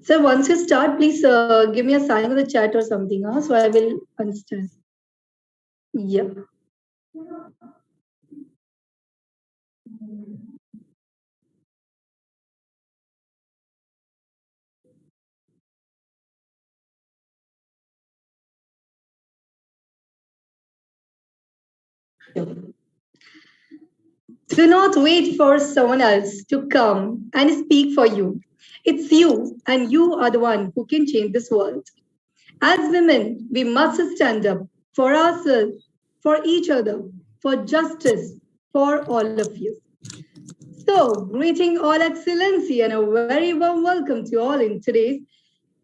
So once you start, please give me a sign in the chat or something, so I will understand. Yeah. Do not wait for someone else to come and speak for you. It's you, and you are the one who can change this world. As women, we must stand up for ourselves, for each other, for justice, for all of you. So, greeting all excellency and a very warm welcome to all in today's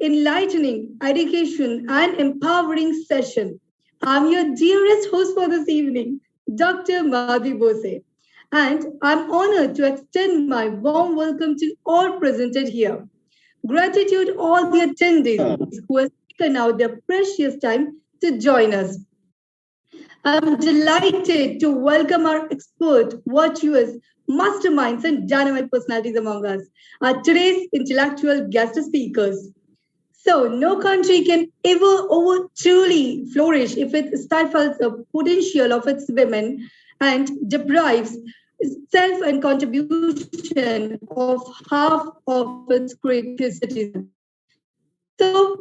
enlightening, education, and empowering session. I'm your dearest host for this evening, Dr. Madhvi Bose, and I'm honored to extend my warm welcome to all presented here. Gratitude all the attendees who have taken out their precious time to join us. I'm delighted to welcome our expert, virtuous, masterminds, and dynamic personalities among us, today's intellectual guest speakers. So, no country can ever truly flourish if it stifles the potential of its women and deprives self and contribution of half of its great citizens. So,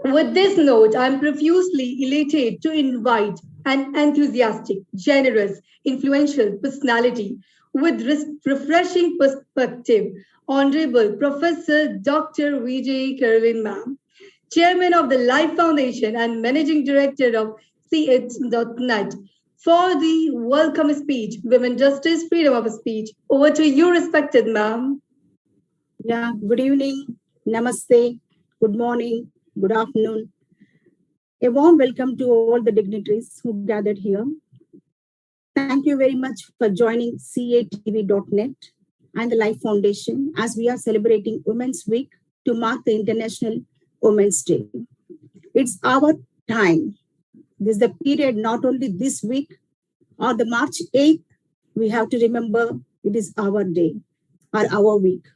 with this note, I'm profusely elated to invite an enthusiastic, generous, influential personality with refreshing perspective, Honorable Professor Dr. Vijay Caroline Ma'am, Chairman of the Life Foundation and Managing Director of CH.net, for the welcome speech, Women Justice, Freedom of Speech. Over to you, respected ma'am. Yeah, good evening, namaste, good morning, good afternoon. A warm welcome to all the dignitaries who gathered here. Thank you very much for joining CATV.net and the Life Foundation as we are celebrating Women's Week to mark the International Women's Day. It's our time. This is the period, not only this week or the March 8th, we have to remember it is our day or our week.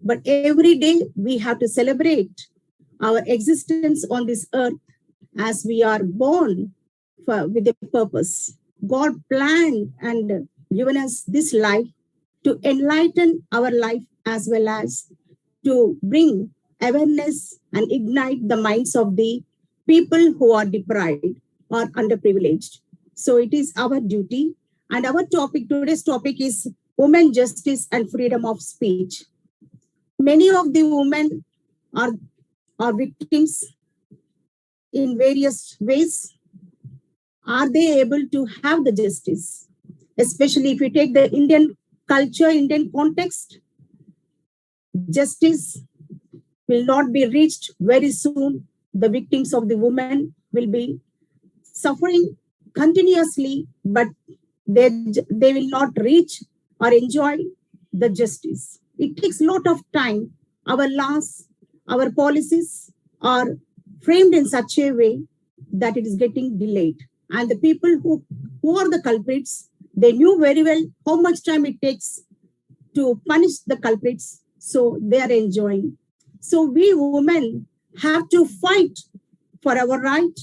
But every day we have to celebrate our existence on this earth as we are born with a purpose. God planned and given us this life to enlighten our life as well as to bring awareness and ignite the minds of the people who are deprived or underprivileged. So it is our duty. And our topic, today's topic is women, justice, and freedom of speech. Many of the women are victims in various ways. Are they able to have the justice? Especially if you take the Indian culture, Indian context, justice will not be reached very soon. The victims of the women will be suffering continuously, but they will not reach or enjoy the justice. It takes a lot of time. Our laws, our policies are framed in such a way that it is getting delayed. And the people who are the culprits, they knew very well how much time it takes to punish the culprits. So they are enjoying. So we women have to fight for our right,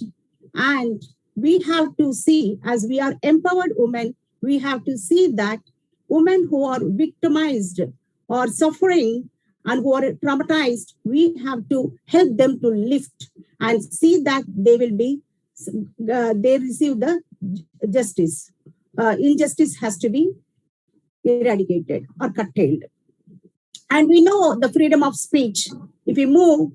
and we have to see, as we are empowered women, we have to see that women who are victimized or suffering and who are traumatized, we have to help them to lift and see that they will be, they receive the justice. Injustice has to be eradicated or curtailed. And we know the freedom of speech. If we move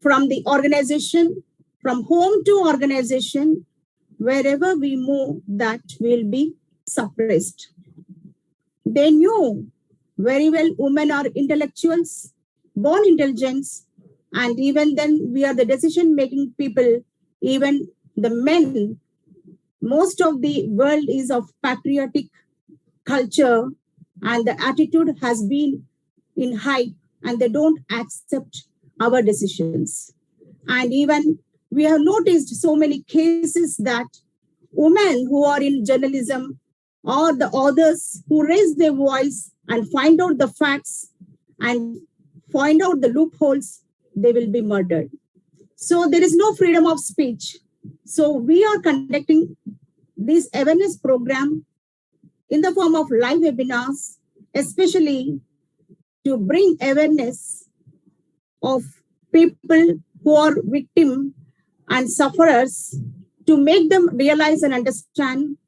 from the organization, from home to organization, wherever we move, that will be suppressed. They knew very well women are intellectuals, born intelligence, and even then we are the decision-making people, even the men. Most of the world is of patriotic culture, and the attitude has been in hype, and they don't accept our decisions. And even we have noticed so many cases that women who are in journalism or the authors who raise their voice and find out the facts and find out the loopholes, they will be murdered. So there is no freedom of speech. So we are conducting this awareness program in the form of live webinars, especially to bring awareness of people who are victims and sufferers, to make them realize and understand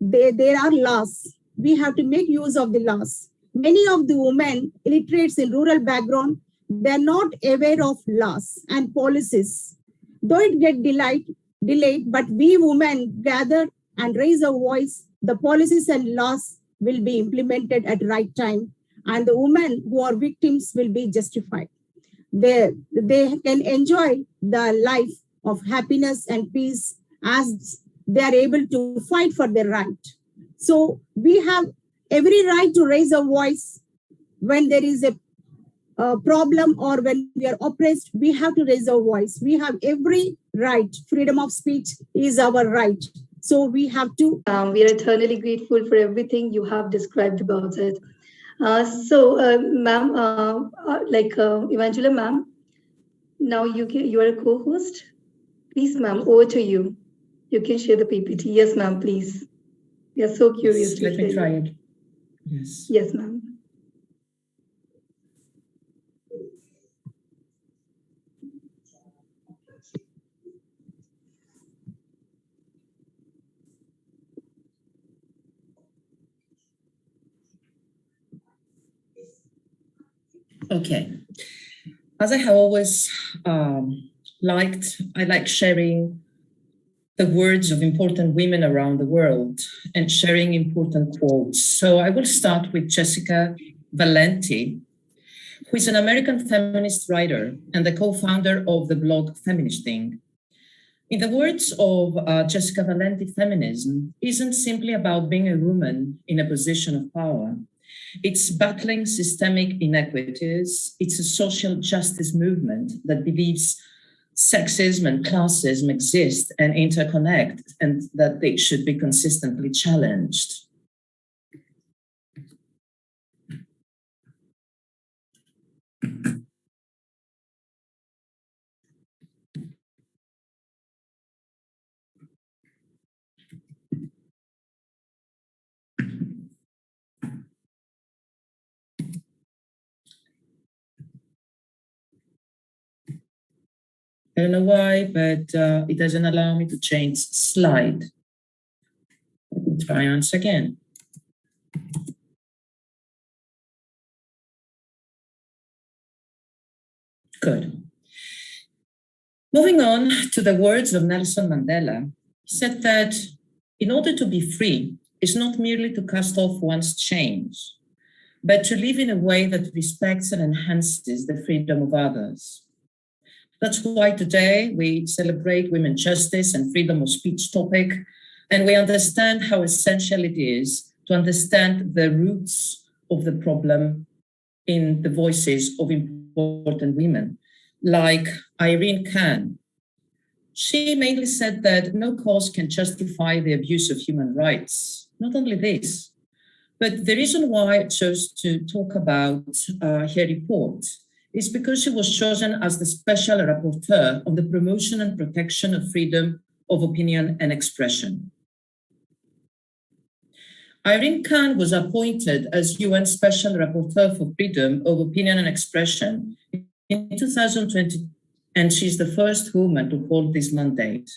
there are laws. We have to make use of the laws. Many of the women, illiterates in rural background, they're not aware of laws and policies. Though it get delayed, but we women gather and raise our voice, the policies and laws will be implemented at the right time, and the women who are victims will be justified. They can enjoy the life of happiness and peace as they are able to fight for their right. So we have every right to raise a voice when there is a problem or when we are oppressed. We have to raise our voice. We have every right. Freedom of speech is our right. So we have to. We are eternally grateful for everything you have described about it. Ma'am, Evangelia, ma'am, now you are a co-host. Please, ma'am, over to you. You can share the PPT. Yes, ma'am, please. We are so curious. Yes, let me try it. Yes. Yes, ma'am. Okay. As I have always I like sharing the words of important women around the world and sharing important quotes. So I will start with Jessica Valenti, who is an American feminist writer and the co-founder of the blog Feministing. In the words of Jessica Valenti, feminism isn't simply about being a woman in a position of power. It's battling systemic inequities. It's a social justice movement that believes sexism and classism exist and interconnect, and that they should be consistently challenged. I don't know why, but it doesn't allow me to change slide. Let me try once again. Good. Moving on to the words of Nelson Mandela, he said that in order to be free, it's not merely to cast off one's chains, but to live in a way that respects and enhances the freedom of others. That's why today we celebrate women's justice and freedom of speech topic, and we understand how essential it is to understand the roots of the problem in the voices of important women, like Irene Khan. She mainly said that no cause can justify the abuse of human rights. Not only this, but the reason why I chose to talk about her report is because she was chosen as the special rapporteur on the promotion and protection of freedom of opinion and expression. Irene Khan was appointed as UN Special Rapporteur for Freedom of Opinion and Expression in 2020, and she's the first woman to hold this mandate.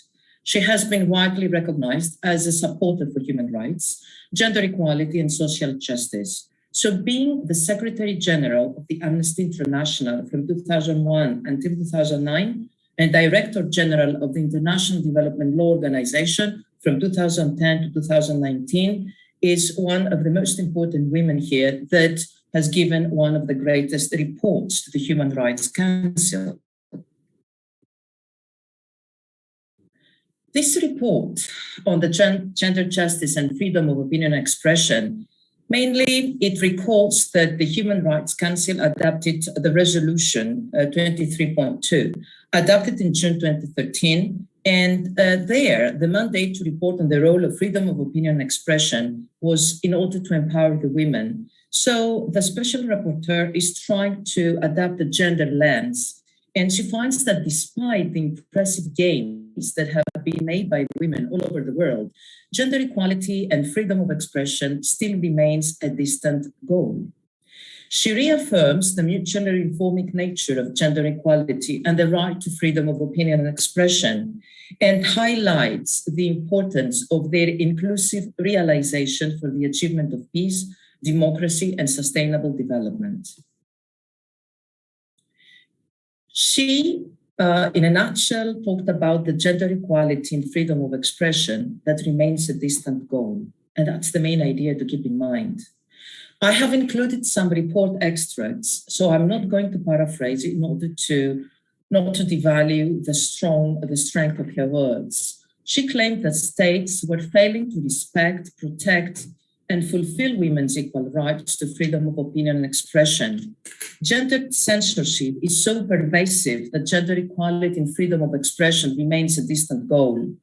She has been widely recognized as a supporter for human rights, gender equality, and social justice. So being the Secretary General of the Amnesty International from 2001 until 2009, and Director General of the International Development Law Organization from 2010 to 2019, is one of the most important women here that has given one of the greatest reports to the Human Rights Council. This report on the gender justice and freedom of opinion and expression, mainly it recalls that the Human Rights Council adopted the resolution 23.2, adopted in June 2013, and there the mandate to report on the role of freedom of opinion and expression was in order to empower the women. So the special rapporteur is trying to adapt the gender lens And she finds that despite the impressive gains that have been made by women all over the world, gender equality and freedom of expression still remains a distant goal. She reaffirms the mutually informing nature of gender equality and the right to freedom of opinion and expression, and highlights the importance of their inclusive realization for the achievement of peace, democracy, and sustainable development. She, in a nutshell, talked about the gender equality and freedom of expression that remains a distant goal. And that's the main idea to keep in mind. I have included some report extracts, so I'm not going to paraphrase it in order to not to devalue the strength of her words. She claimed that states were failing to respect, protect, and fulfill women's equal rights to freedom of opinion and expression. Gender censorship is so pervasive that gender equality and freedom of expression remains a distant goal.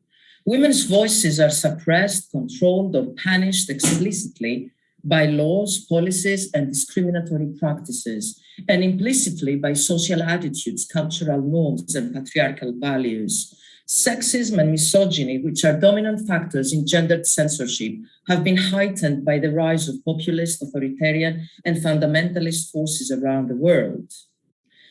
Women's voices are suppressed, controlled, or punished explicitly by laws, policies, and discriminatory practices, and implicitly by social attitudes, cultural norms, and patriarchal values. Sexism and misogyny, which are dominant factors in gendered censorship, have been heightened by the rise of populist, authoritarian, and fundamentalist forces around the world.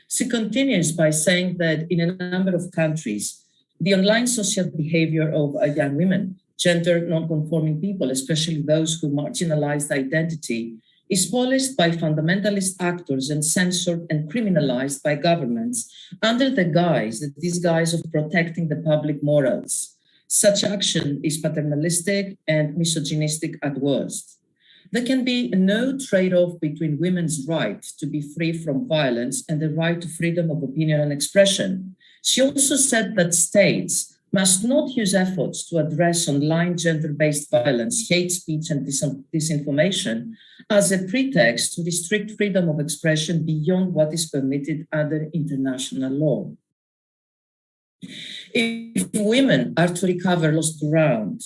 She continues by saying that in a number of countries, the online social behavior of young women, gender non-conforming people, especially those who marginalized identity, is policed by fundamentalist actors and censored and criminalized by governments under the disguise of protecting the public morals. Such action is paternalistic and misogynistic at worst. There can be no trade-off between women's right to be free from violence and the right to freedom of opinion and expression. She also said that states must not use efforts to address online gender-based violence, hate speech, and disinformation as a pretext to restrict freedom of expression beyond what is permitted under international law. If women are to recover lost ground,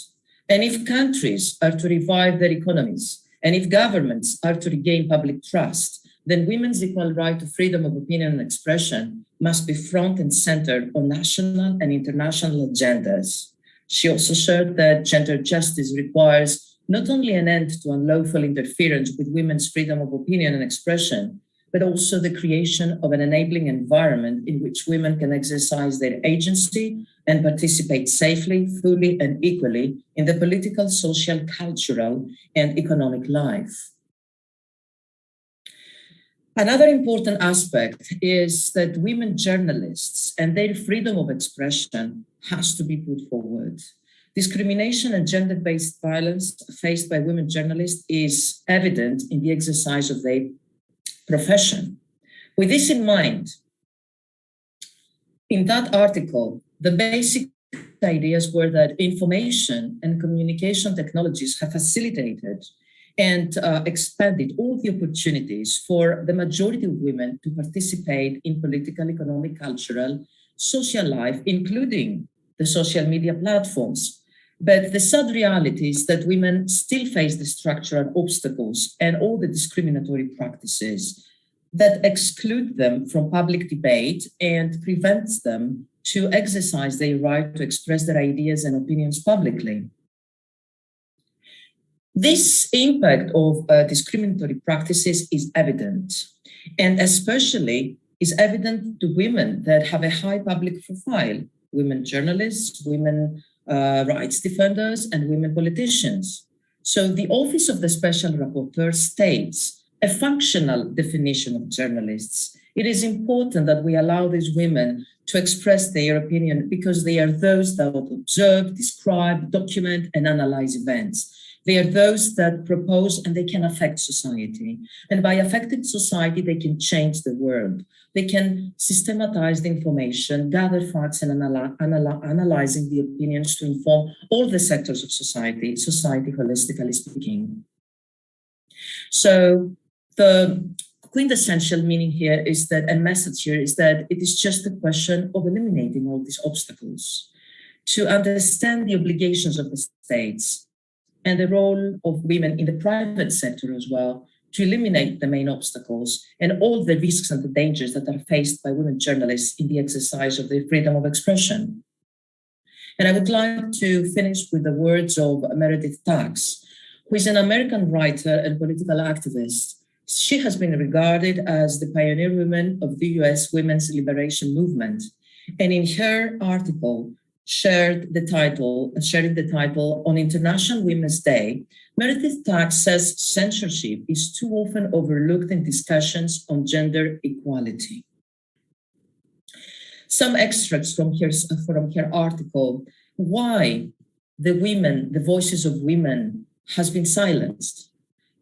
and if countries are to revive their economies, and if governments are to regain public trust, then women's equal right to freedom of opinion and expression must be front and center on national and international agendas. She also shared that gender justice requires not only an end to unlawful interference with women's freedom of opinion and expression, but also the creation of an enabling environment in which women can exercise their agency and participate safely, fully, and equally in the political, social, cultural, and economic life. Another important aspect is that women journalists and their freedom of expression has to be put forward. Discrimination and gender-based violence faced by women journalists is evident in the exercise of their profession. With this in mind, in that article, the basic ideas were that information and communication technologies have facilitated and expanded all the opportunities for the majority of women to participate in political, economic, cultural, social life, including the social media platforms. But the sad reality is that women still face the structural obstacles and all the discriminatory practices that exclude them from public debate and prevents them to exercise their right to express their ideas and opinions publicly. This impact of discriminatory practices is evident, and especially is evident to women that have a high public profile, women journalists, women rights defenders, and women politicians. So the Office of the Special Rapporteur states a functional definition of journalists. It is important that we allow these women to express their opinion because they are those that observe, describe, document, and analyze events. They are those that propose and they can affect society. And by affecting society, they can change the world. They can systematize the information, gather facts, and analyzing the opinions to inform all the sectors of society holistically speaking. So the quintessential meaning here is that, and message here is that it is just a question of eliminating all these obstacles, to understand the obligations of the states, and the role of women in the private sector as well, to eliminate the main obstacles and all the risks and the dangers that are faced by women journalists in the exercise of their freedom of expression. And I would like to finish with the words of Meredith Tax, who is an American writer and political activist. She has been regarded as the pioneer woman of the US women's liberation movement. And in her article, sharing the title on International Women's Day, Meredith Tax says censorship is too often overlooked in discussions on gender equality. Some extracts from her article, why the voices of women has been silenced.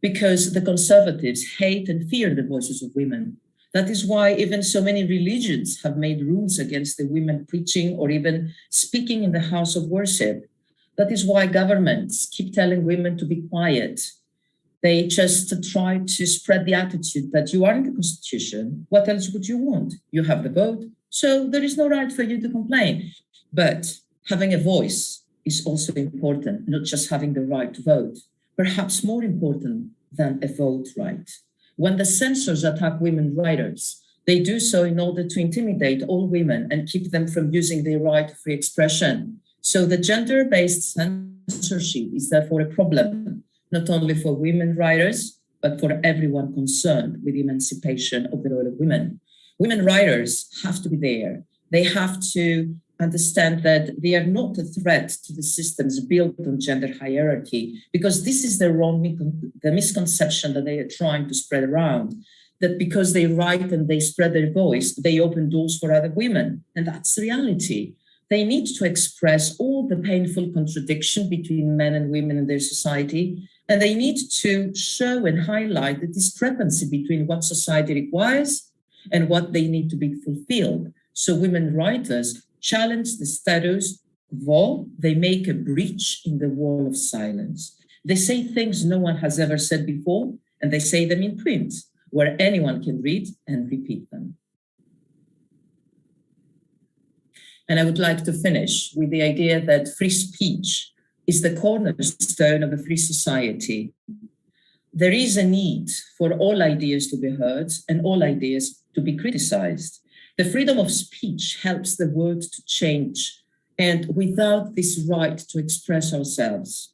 Because the conservatives hate and fear the voices of women. That is why even so many religions have made rules against the women preaching or even speaking in the house of worship. That is why governments keep telling women to be quiet. They just try to spread the attitude that you are in the Constitution. What else would you want? You have the vote, so there is no right for you to complain. But having a voice is also important, not just having the right to vote. Perhaps more important than a vote right. When the censors attack women writers, they do so in order to intimidate all women and keep them from using their right to free expression. So the gender-based censorship is therefore a problem, not only for women writers, but for everyone concerned with the emancipation of the role of women. Women writers have to be there. They have to understand that they are not a threat to the systems built on gender hierarchy, because this is the misconception that they are trying to spread around, that because they write and they spread their voice, they open doors for other women. And that's the reality. They need to express all the painful contradiction between men and women in their society, and they need to show and highlight the discrepancy between what society requires and what they need to be fulfilled. So women writers challenge the status quo. They make a breach in the wall of silence. They say things no one has ever said before, and they say them in print, where anyone can read and repeat them. And I would like to finish with the idea that free speech is the cornerstone of a free society. There is a need for all ideas to be heard and all ideas to be criticized. The freedom of speech helps the world to change. And without this right to express ourselves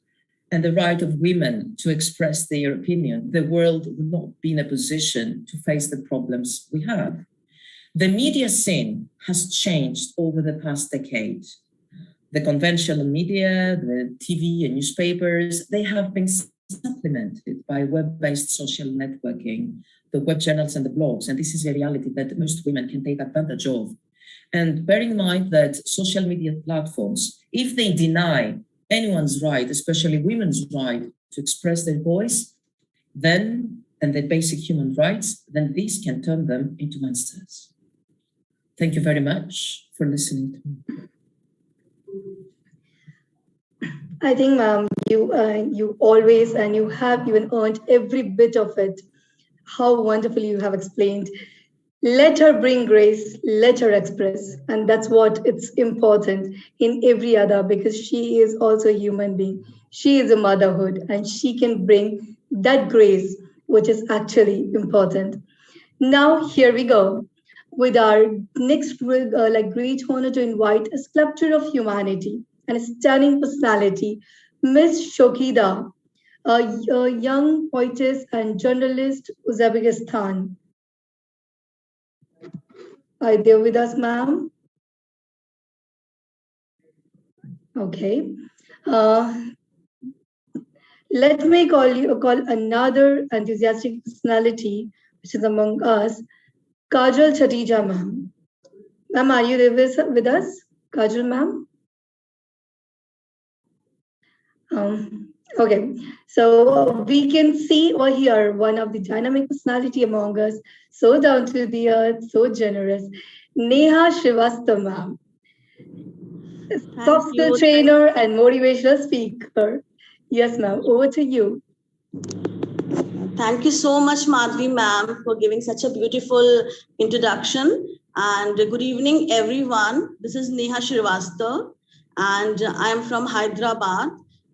and the right of women to express their opinion, the world will not be in a position to face the problems we have. The media scene has changed over the past decade. The conventional media, the TV and newspapers, they have been supplemented by web-based social networking, the web journals and the blogs. And this is a reality that most women can take advantage of. And bear in mind that social media platforms, if they deny anyone's right, especially women's right to express their voice, then, and their basic human rights, then these can turn them into monsters. Thank you very much for listening to me. I think, ma'am, you always, and you have even earned every bit of it. How wonderfully you have explained. Let her bring grace, let her express. And that's what it's important in every other, because she is also a human being. She is a motherhood, and she can bring that grace, which is actually important. Now, here we go with our next great honor to invite a sculptor of humanity and a stunning personality, Miss Shokhida, a young poetess and journalist, Uzbekistan. Are you there with us, ma'am? Okay. Let me call another enthusiastic personality, which is among us, Kajal Chhatija, ma'am. Ma'am, are you there with us? Kajal, ma'am? Okay, so we can see or hear one of the dynamic personality among us, so down to the earth, so generous, Neha Srivastava, ma'am. Soft skill trainer and motivational speaker. Yes, ma'am, over to you. Thank you so much, Madhvi, ma'am, for giving such a beautiful introduction. And good evening, everyone. This is Neha Srivastava, and I am from Hyderabad.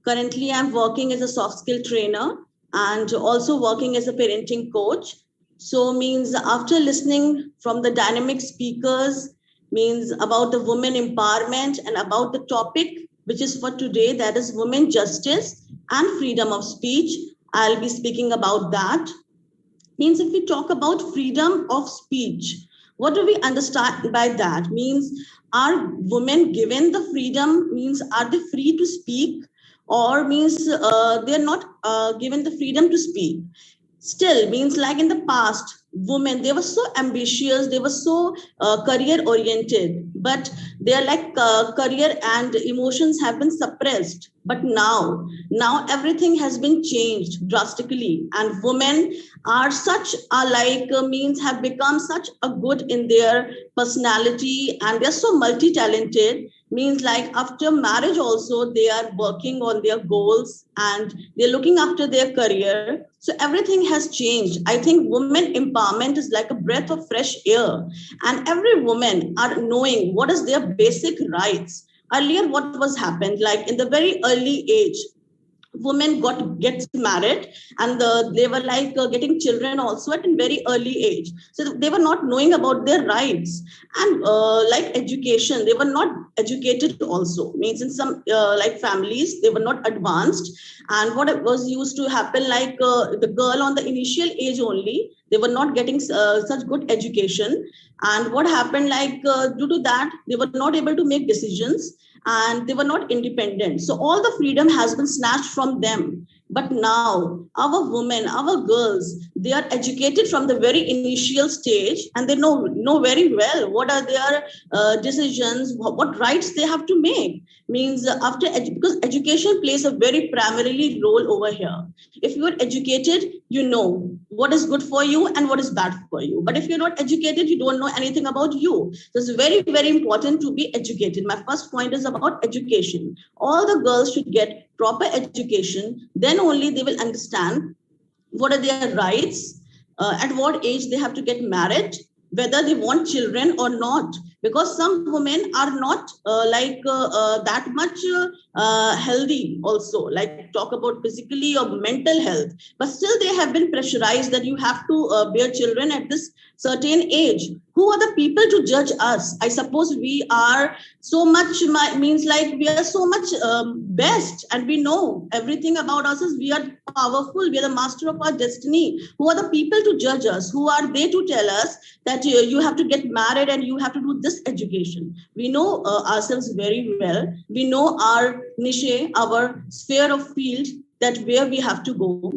Currently, I'm working as a soft skill trainer, and also working as a parenting coach. So means after listening from the dynamic speakers, means about the women empowerment and about the topic which is for today, that is women justice and freedom of speech. I'll be speaking about that. Means if we talk about freedom of speech, what do we understand by that? Means are women given the freedom? Means are they free to speak, or means they're not given the freedom to speak? Still means like in the past, women, they were so ambitious, they were so career oriented, but their like career and emotions have been suppressed. But now everything has been changed drastically, and women are such a like means have become such a good in their personality, and they're so multi-talented. Means like after marriage also they are working on their goals and they're looking after their career. So everything has changed. I think women empowerment is like a breath of fresh air, and every woman are knowing what is their basic rights. Earlier what was happened, like in the very early age, women gets married, and they were like getting children also at a very early age, so they were not knowing about their rights. And like education, they were not educated also. Means in some like families they were not advanced, and what it was used to happen, like the girl on the initial age only, they were not getting such good education. And what happened, like due to that, they were not able to make decisions, and they were not independent. So all the freedom has been snatched from them. But now our women, our girls, they are educated from the very initial stage, and they know very well what are their decisions, what rights they have to make. Means because education plays a very primarily role over here. If you are educated, you know what is good for you and what is bad for you. But if you're not educated, you don't know anything about you. So it's very, very important to be educated. My first point is about education. All the girls should get proper education. Then only they will understand what are their rights, at what age they have to get married, whether they want children or not. Because some women are not that much healthy also, like talk about physically or mental health, but still they have been pressurized that you have to bear children at this certain age. Who are the people to judge us? I suppose we are so much, means like we are so much best, and we know everything about us. We are powerful, we are the master of our destiny. Who are the people to judge us? Who are they to tell us that you have to get married and you have to do this education? We know ourselves very well. We know our niche, our sphere of field, that where we have to go.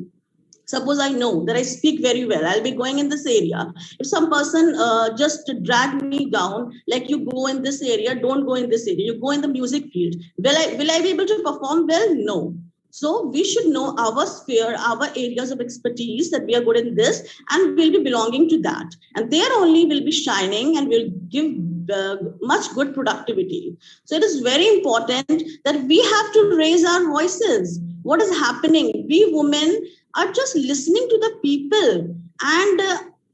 Suppose I know that I speak very well, I'll be going in this area. If some person just drag me down, like you go in this area, don't go in this area, you go in the music field, will I be able to perform well? No. So we should know our sphere, our areas of expertise, that we are good in this, and we'll be belonging to that. And there only will be shining, and will give much good productivity. So it is very important that we have to raise our voices. What is happening? We women are just listening to the people, and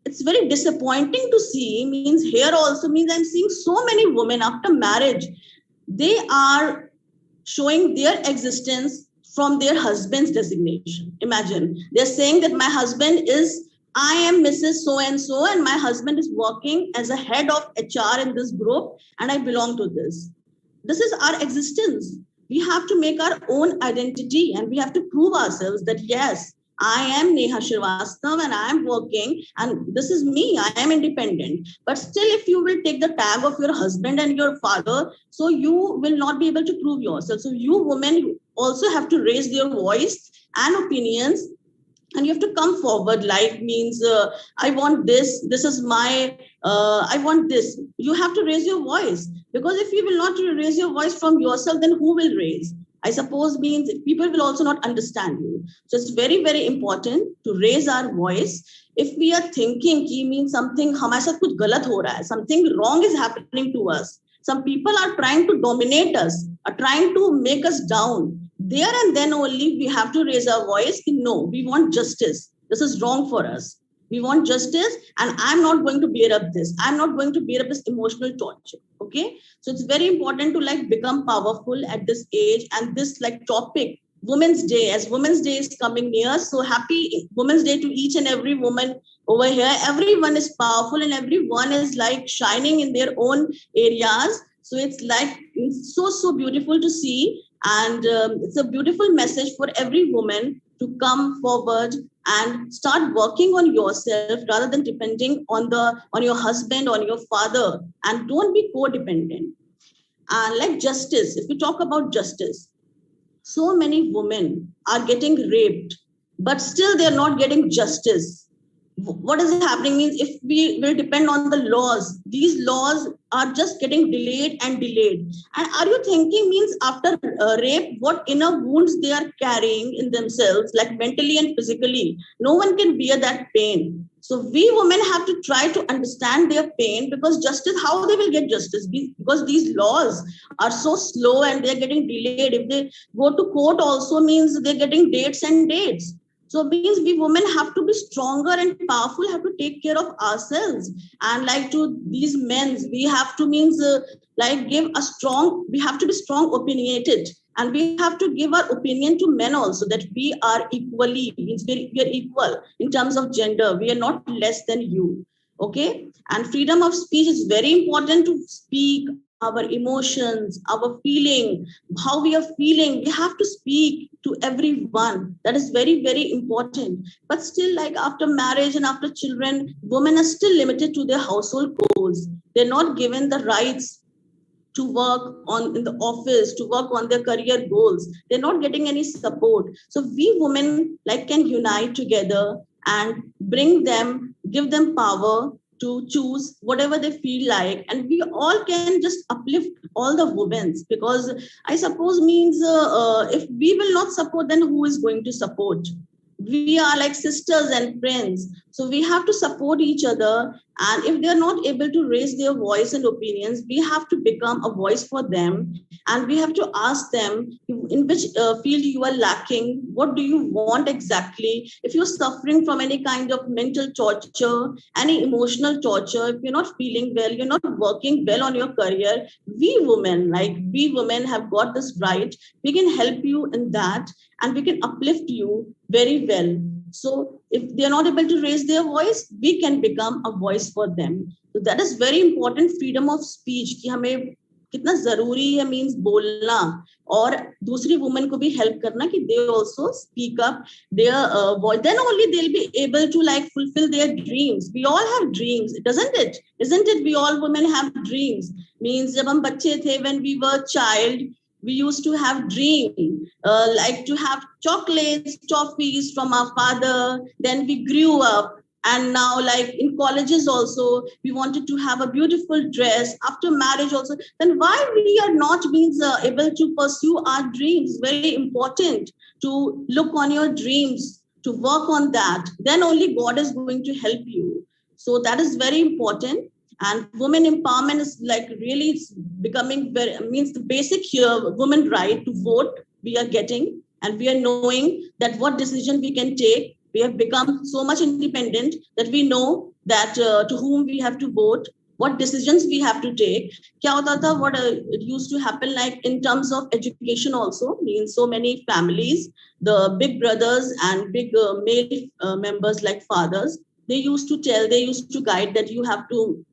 it's very disappointing to see. Means here also, means I'm seeing so many women after marriage, they are showing their existence from their husband's designation. Imagine, they're saying that my husband is, I am Mrs. So-and-so, and my husband is working as a head of HR in this group, and I belong to this. This is our existence. We have to make our own identity, and we have to prove ourselves that yes, I am Neha Srivastava and I am working, and this is me, I am independent. But still, if you will take the tag of your husband and your father, so you will not be able to prove yourself. So you women also have to raise your voice and opinions, and you have to come forward, like means I want this is my I want this. You have to raise your voice, because if you will not raise your voice from yourself, then who will raise? I suppose means people will also not understand you. So it's very, very important to raise our voice. If we are thinking ki means something हमारे साथ कुछ गलत हो रहा है, something wrong is happening to us, some people are trying to dominate us, are trying to make us down, there and then only we have to raise our voice. No, we want justice. This is wrong for us. We want justice, and I'm not going to bear up this. I'm not going to bear up this emotional torture. Okay. So it's very important to like become powerful at this age, and this like topic Women's Day, as Women's Day is coming near. So happy Women's Day to each and every woman over here. Everyone is powerful and everyone is like shining in their own areas. So it's so beautiful to see. And it's a beautiful message for every woman to come forward and start working on yourself rather than depending on your husband, on your father, and don't be codependent. And like justice, if we talk about justice, so many women are getting raped, but still they're not getting justice. What is happening means if we will depend on the laws, these laws are just getting delayed and delayed. And are you thinking means after rape, what inner wounds they are carrying in themselves, like mentally and physically? No one can bear that pain. So we women have to try to understand their pain, because justice, how they will get justice? Because these laws are so slow and they're getting delayed. If they go to court also means they're getting dates and dates. So it means we women have to be stronger and powerful, have to take care of ourselves. And like to these men, we have to means we have to be strong opinionated. And we have to give our opinion to men also, that we are equally, means we are equal in terms of gender. We are not less than you. Okay. And freedom of speech is very important, to speak our emotions, our feeling, how we are feeling. We have to speak to everyone. That is very, very important. But still, like after marriage and after children, women are still limited to their household goals. They're not given the rights to work in the office, to work on their career goals. They're not getting any support. So we women can unite together and give them power to choose whatever they feel like. And we all can just uplift all the women, because I suppose means if we will not support, then who is going to support? We are like sisters and friends. So we have to support each other. And if they're not able to raise their voice and opinions, we have to become a voice for them. And we have to ask them in which field you are lacking. What do you want exactly? If you're suffering from any kind of mental torture, any emotional torture, if you're not feeling well, you're not working well on your career, we women have got this right. We can help you in that, and we can uplift you very well. So if they're not able to raise their voice, we can become a voice for them. So that is very important, freedom of speech, कि हमें कितना जरूरी है means बोलना, और दूसरी women को भी help करना कि they also speak up their voice. Then only they'll be able to fulfill their dreams. We all have dreams, isn't it? Isn't it? We all women have dreams. Means जब हम बच्चे थे, when we were child, we used to have dreams, like to have chocolates, toffees from our father. Then we grew up. And now, in colleges also, we wanted to have a beautiful dress. After marriage also, then why we are not able to pursue our dreams? Very important to look on your dreams, to work on that. Then only God is going to help you. So that is very important. And women empowerment is really becoming the basic women right to vote we are getting, and we are knowing that what decision we can take. We have become so much independent that we know that to whom we have to vote, what decisions we have to take. What it used to happen in terms of education also, means so many families, the big brothers and big male members like fathers, they used to guide that you have to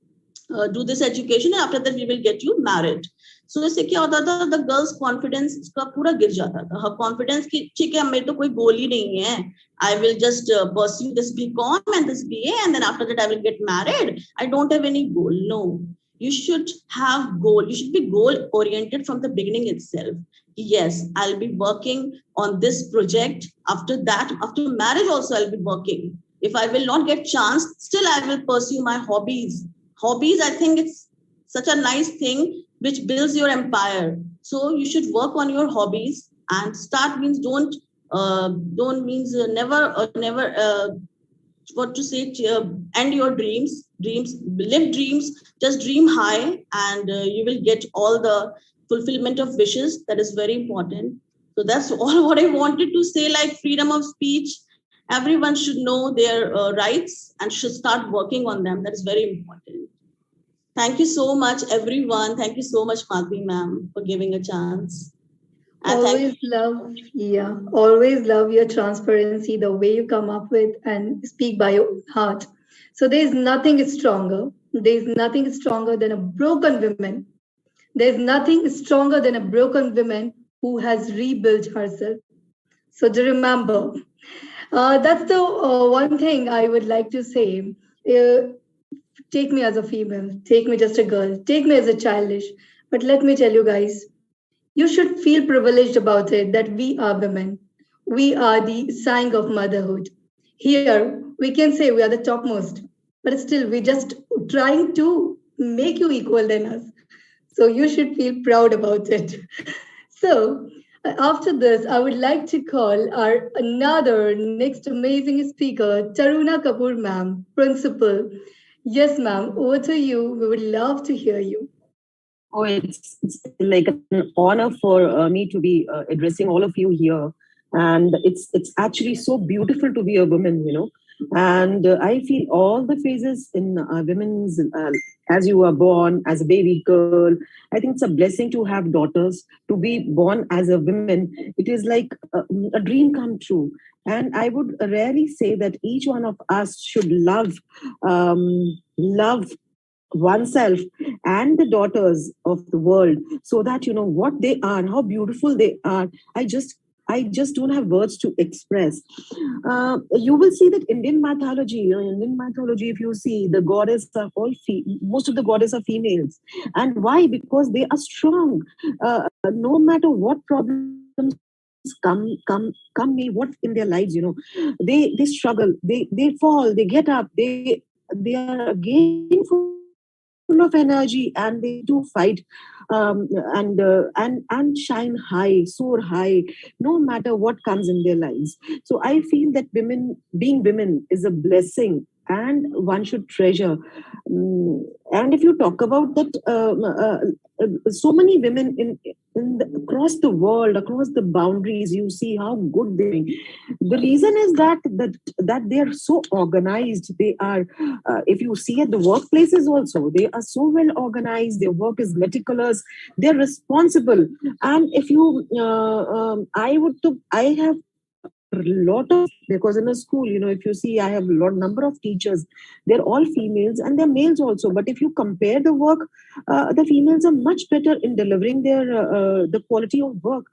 do this education, and after that we will get you married. So इससे क्या होता था, the girl's confidence इसका पूरा गिर जाता था. Her confidence कि ठीक है, मेरे तो कोई गोल ही नहीं है. I will just pursue this BCom and this BA, and then after that I will get married. I don't have any goal. No, you should have goal. You should be goal oriented from the beginning itself. Yes, I'll be working on this project. After that, after marriage also I'll be working. If I will not get chance, still I will pursue my hobbies. Hobbies, I think it's such a nice thing which builds your empire. So you should work on your hobbies, and start means don't means never end your dreams. Live dreams, just dream high, and you will get all the fulfillment of wishes. That is very important. So that's all what I wanted to say, freedom of speech. Everyone should know their rights and should start working on them. That is very important. Thank you so much, everyone. Thank you so much, Madhvi ma'am, for giving a chance. And always love your transparency, the way you come up with and speak by your heart. So there's nothing stronger. There's nothing stronger than a broken woman. There's nothing stronger than a broken woman who has rebuilt herself. So to remember, that's the one thing I would like to say. Uh, Take me as a female, take me just a girl, take me as a childish. But let me tell you guys, you should feel privileged about it that we are women. We are the sign of motherhood. Here, we can say we are the topmost, but still, we're just trying to make you equal than us. So you should feel proud about it. So, after this, I would like to call our another next amazing speaker, Taruna Kapoor, ma'am, principal. Yes, ma'am, over to you. We would love to hear you. Oh, it's like an honor for me to be addressing all of you here, and it's actually so beautiful to be a woman, And I feel all the phases in women's, as you are born as a baby girl. I think it's a blessing to have daughters. To be born as a woman, it is like a dream come true. And I would really say that each one of us should love oneself and the daughters of the world, so that what they are and how beautiful they are. I just don't have words to express. You will see that Indian mythology, if you see, the goddess are most of the goddesses are females. And why? Because they are strong. No matter what problems come may what in their lives, they struggle, they fall, they get up, they are again full of energy, and they do fight, and shine high, soar high, no matter what comes in their lives. So I feel that being women is a blessing, and one should treasure. And if you talk about that, so many women across the world, across the boundaries, you see how good they're doing. The reason is that they are so organized. They are, if you see at the workplaces also, they are so well organized. Their work is meticulous. They're responsible. And if you, I have a lot of, because in a school, if you see, I have a number of teachers. They're all females and they're males also. But if you compare the work, the females are much better in delivering their the quality of work.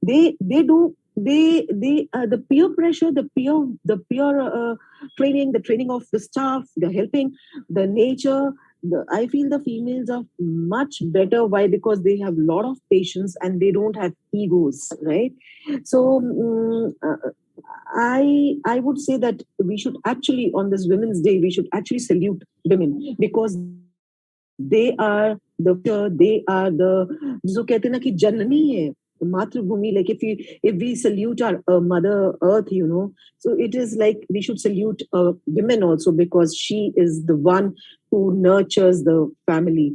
They do. The peer pressure, the peer training, the training of the staff, the helping, the nature. I feel the females are much better. Why? Because they have a lot of patience and they don't have egos, right? So I would say that we should actually, on this Women's Day, we should actually salute women, because they are the जिसको कहते हैं ना कि जननी है, मातृभूमि. Like if we salute our mother earth, so it is like we should salute women also, because she is the one who nurtures the family.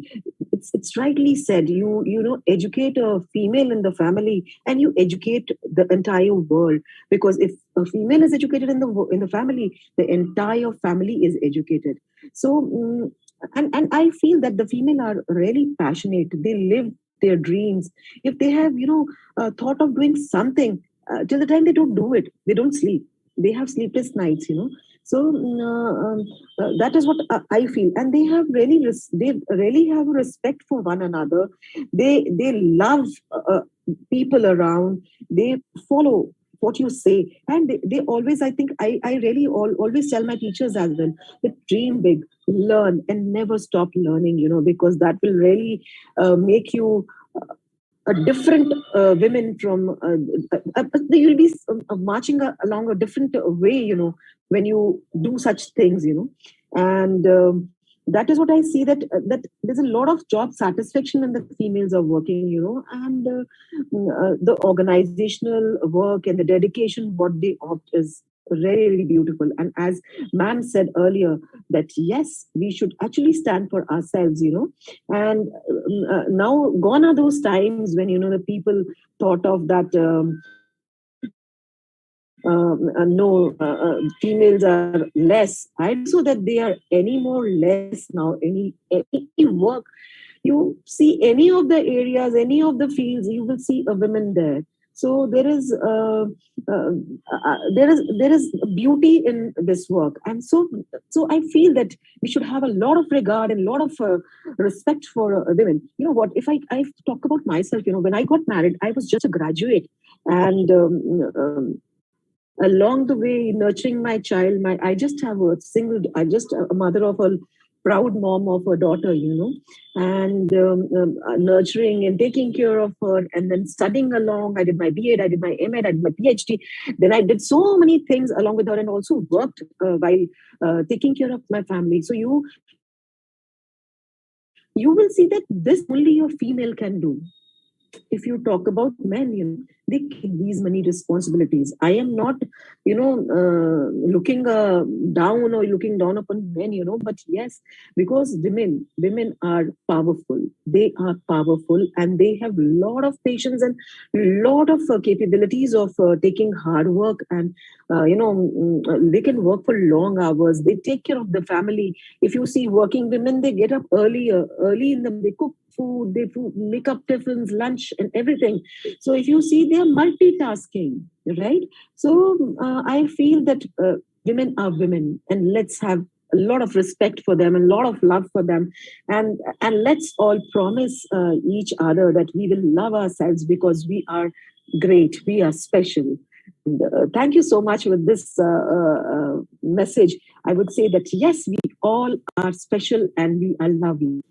It's rightly said. You educate a female in the family, and you educate the entire world. Because if a female is educated in the family, the entire family is educated. So. And I feel that the female are really passionate. They live their dreams. If they have, thought of doing something, till the time they don't do it, they don't sleep. They have sleepless nights, So that is what I feel. And they have they really have respect for one another. They love people around. They follow what you say, and they always, I think, I really always tell my teachers as well, that dream big, learn, and never stop learning, because that will really make you a different women from you'll be marching along a different way, when you do such things, and that is what I see, that there's a lot of job satisfaction when the females are working, and the organizational work and the dedication what they opt is really, really beautiful. And as ma'am said earlier, that yes, we should actually stand for ourselves, and now gone are those times when the people thought of that females are less. I don't know that they are any more less now. Any work You see any of the areas, any of the fields, you will see a woman there. So there is beauty in this work, and so I feel that we should have a lot of regard and a lot of respect for women. You know what? If I talk about myself, when I got married, I was just a graduate, and along the way, nurturing my child, I just have I'm just a mother of a proud mom of a daughter, and nurturing and taking care of her, and then studying along. I did my B.Ed, I did my M.Ed, I did my PhD. Then I did so many things along with her, and also worked while taking care of my family. So you will see that this only a female can do. If you talk about men, they take these many responsibilities. I am not, looking down or looking down upon men, but yes, because women are powerful. They are powerful, and they have a lot of patience and a lot of capabilities of taking hard work, and they can work for long hours. They take care of the family. If you see working women, they get up early in they cook food, they make up tiffins, lunch, and everything. So if you see, they are multitasking, right? So I feel that women are women, and let's have a lot of respect for them and a lot of love for them, and let's all promise each other that we will love ourselves, because we are great, we are special. And, thank you so much. With this message, I would say that yes, we all are special and we are lovely.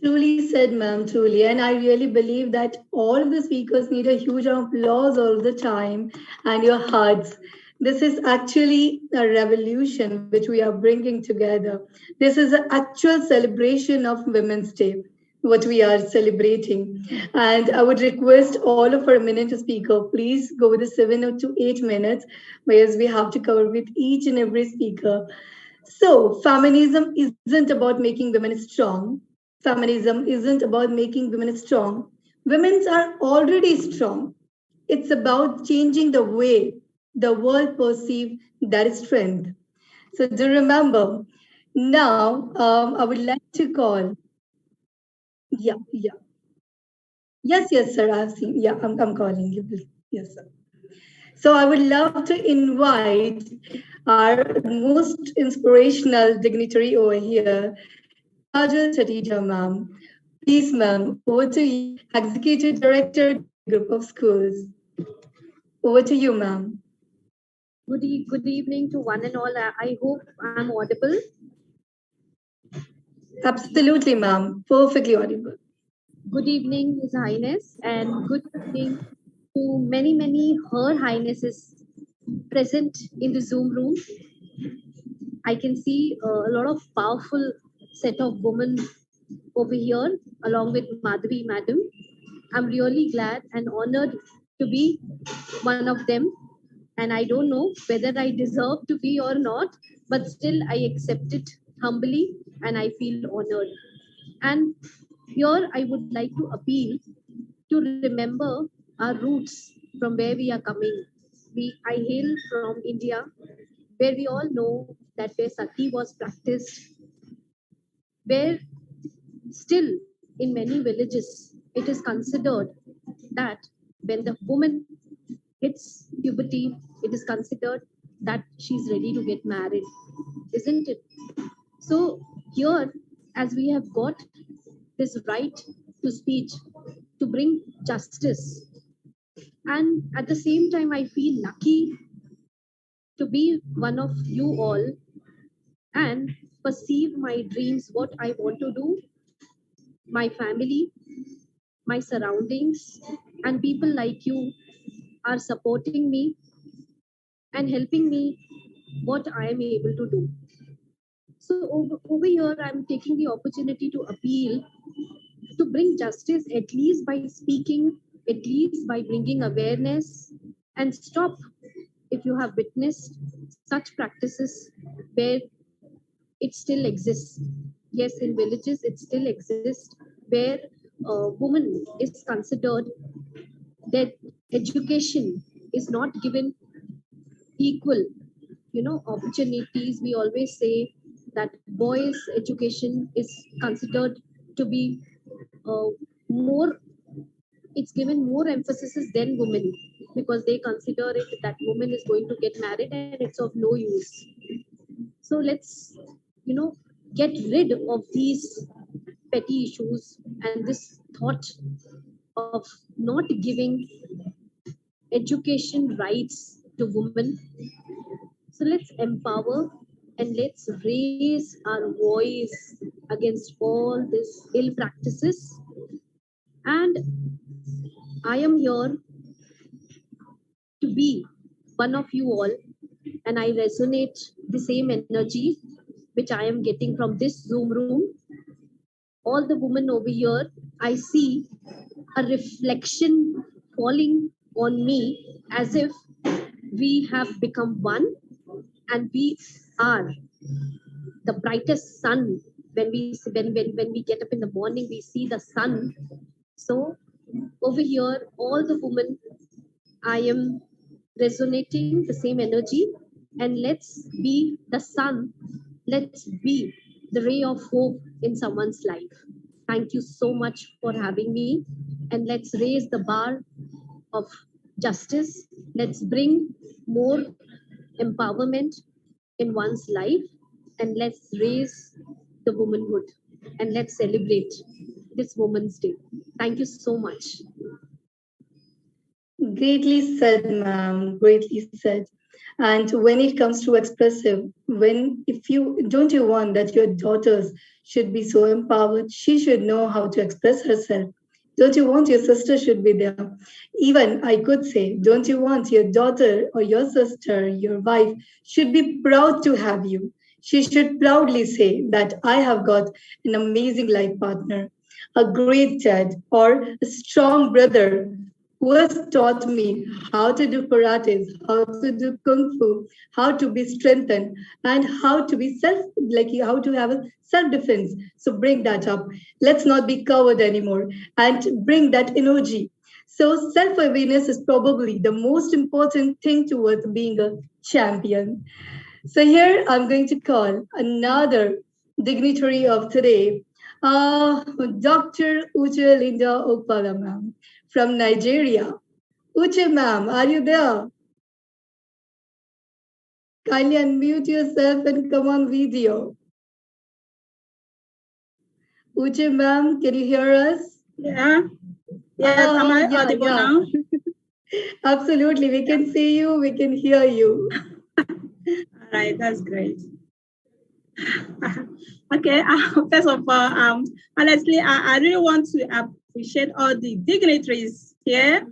Truly said, ma'am, truly. And I really believe that all of the speakers need a huge amount of applause all the time, and your hearts. This is actually a revolution which we are bringing together. This is an actual celebration of Women's Day, what we are celebrating. And I would request all of our minute speaker, please go with the 7 to 8 minutes, because we have to cover with each and every speaker. So, feminism isn't about making women strong. Feminism isn't about making women strong. Women are already strong. It's about changing the way the world perceives that strength. So, do remember. Now, I would like to call. Yeah, yeah. Yes, sir. I've seen. Yeah, I'm calling you. Yes, sir. So I would love to invite our most inspirational dignitary over here, Kajal Chhatija, ma'am. Please, ma'am, over to you, Executive Director, Group of Schools. Over to you, ma'am. Good evening to one and all. I hope I'm audible. Absolutely, ma'am. Perfectly audible. Good evening, His Highness, and good evening to many Her Highnesses present in the Zoom room. I can see a lot of powerful set of women over here, along with Madhvi, madam. I'm really glad and honored to be one of them. And I don't know whether I deserve to be or not, but still I accept it humbly and I feel honored. And here I would like to appeal to remember our roots from where we are coming. I hail from India, where we all know that where sati was practiced, where still in many villages it is considered that when the woman hits puberty, it is considered that she's ready to get married, isn't it? So here, as we have got this right to speech, to bring justice, and at the same time, I feel lucky to be one of you all and perceive my dreams, what I want to do, my family, my surroundings, and people like you are supporting me and helping me what I am able to do. So over here, I'm taking the opportunity to appeal to bring justice, at least by speaking, at least by bringing awareness, and stop if you have witnessed such practices where it still exists. Yes, in villages, it still exists where a woman is considered that education is not given equal, opportunities. We always say that boys' education is considered to be more, it's given more emphasis than women, because they consider it that woman is going to get married and it's of no use. So let's, get rid of these petty issues and this thought of not giving education rights to women. So let's empower and let's raise our voice against all these ill practices. And I am here to be one of you all, and I resonate the same energy which I am getting from this Zoom room. All the women over here, I see a reflection falling on me as if we have become one, and we are the brightest sun. When we get up in the morning, we see the sun. So over here, all the women, I am resonating the same energy, and let's be the sun. Let's be the ray of hope in someone's life. Thank you so much for having me, and let's raise the bar of justice. Let's bring more empowerment in one's life, and let's raise the womanhood, and let's celebrate this Women's Day. Thank you so much. Greatly said, ma'am. Greatly said. And when it comes to expressive, if you don't you want that your daughters should be so empowered, she should know how to express herself. Don't you want your sister should be there? Even I could say, don't you want your daughter or your sister, your wife should be proud to have you? She should proudly say that I have got an amazing life partner, a great dad, or a strong brother who has taught me how to do karates, how to do kung fu, how to be strengthened, and how to be how to have a self-defense. So bring that up. Let's not be coward anymore and bring that energy. So self-awareness is probably the most important thing towards being a champion. So here I'm going to call another dignitary of today, Dr. Uche Linda Okpala, ma'am, from Nigeria. Uche, ma'am, are you there? Kindly unmute yourself and come on video. Uche, ma'am, can you hear us? Yeah. Yes, am I audible now? Absolutely. We can see you, we can hear you. All right, that's great. Okay, first of all, honestly, I really want to appreciate all the dignitaries here.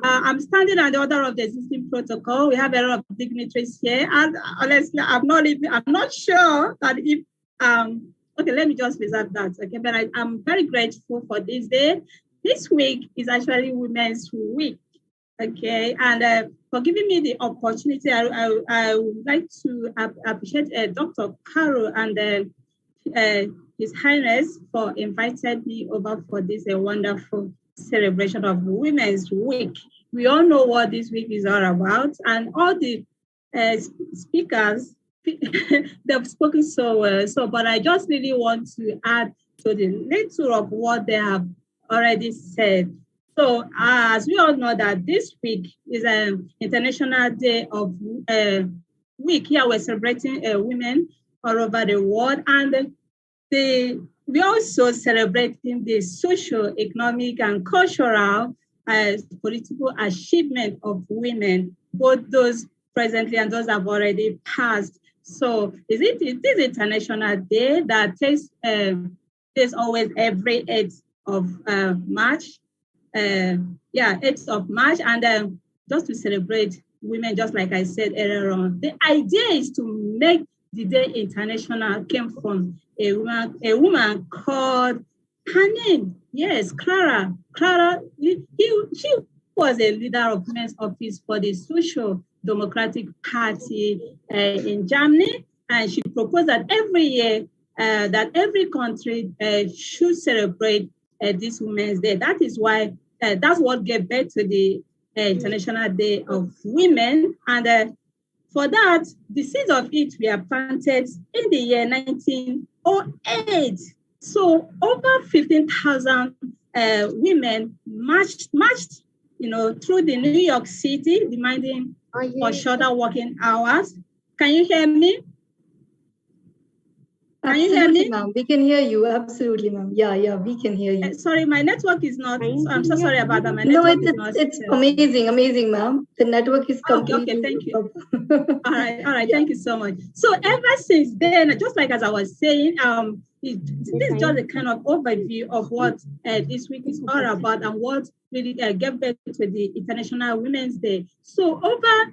I'm standing on the order of the existing protocol. We have a lot of dignitaries here, and honestly, I'm not sure that if okay, let me just reserve that. Okay, but I'm very grateful for this day. This week is actually Women's Week. Okay, and for giving me the opportunity, I would like to appreciate Dr. Caro and His Highness for inviting me over for this wonderful celebration of Women's Week. We all know what this week is all about, and all the speakers, they've spoken so well. But I just really want to add to the little of what they have already said. So as we all know that this week is an International Day of Week. Here we're celebrating women all over the world, and we're also celebrating the social, economic, and cultural political achievement of women, both those presently and those have already passed. So it is International Day that takes always every 8th of March. 8th of March, and just to celebrate women, just like I said earlier on. The idea is to make the day international. Came from a woman called, her name, yes, Clara. She was a leader of women's office for the Social Democratic Party in Germany, and she proposed that every year that every country should celebrate this Women's Day. That is why that's what gave birth to the International Day of Women. And for that, the seeds of it were planted in the year 1908. So over 15,000 women marched, through the New York City, demanding for shorter working hours. Can you hear me? Absolutely, ma'am. We can hear you. Absolutely, ma'am. Yeah, we can hear you. Sorry, my network is not. I'm so sorry about that. My No, network is not. it's amazing, ma'am. The network is completely. Okay, thank you. All right. Thank you so much. So ever since then, just like as I was saying, this is just a kind of overview of what this week is all about and what really gave birth to the International Women's Day. So over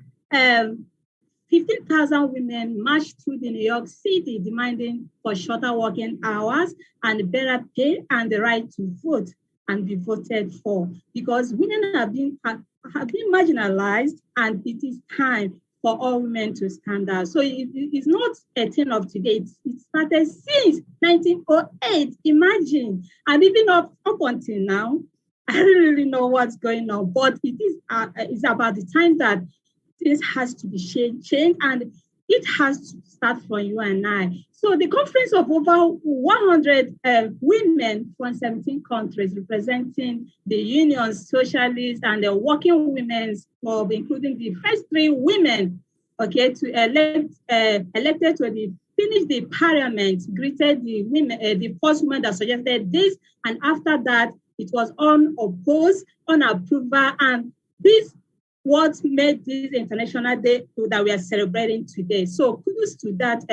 15,000 women marched through the New York City demanding for shorter working hours and better pay and the right to vote and be voted for, because women have been marginalized, and it is time for all women to stand out. So it's not a thing of today. It started since 1908. Imagine, and even up until now, I don't really know what's going on, but it's about the time that this has to be changed, and it has to start from you and I. So the conference of over 100 women from 17 countries representing the unions, socialists, and the working women's club, including the first 3 women, elected to finish the parliament, greeted the women, the first woman that suggested this, and after that, it was unopposed, unapproval, and this what made this International Day that we are celebrating today. So kudos to that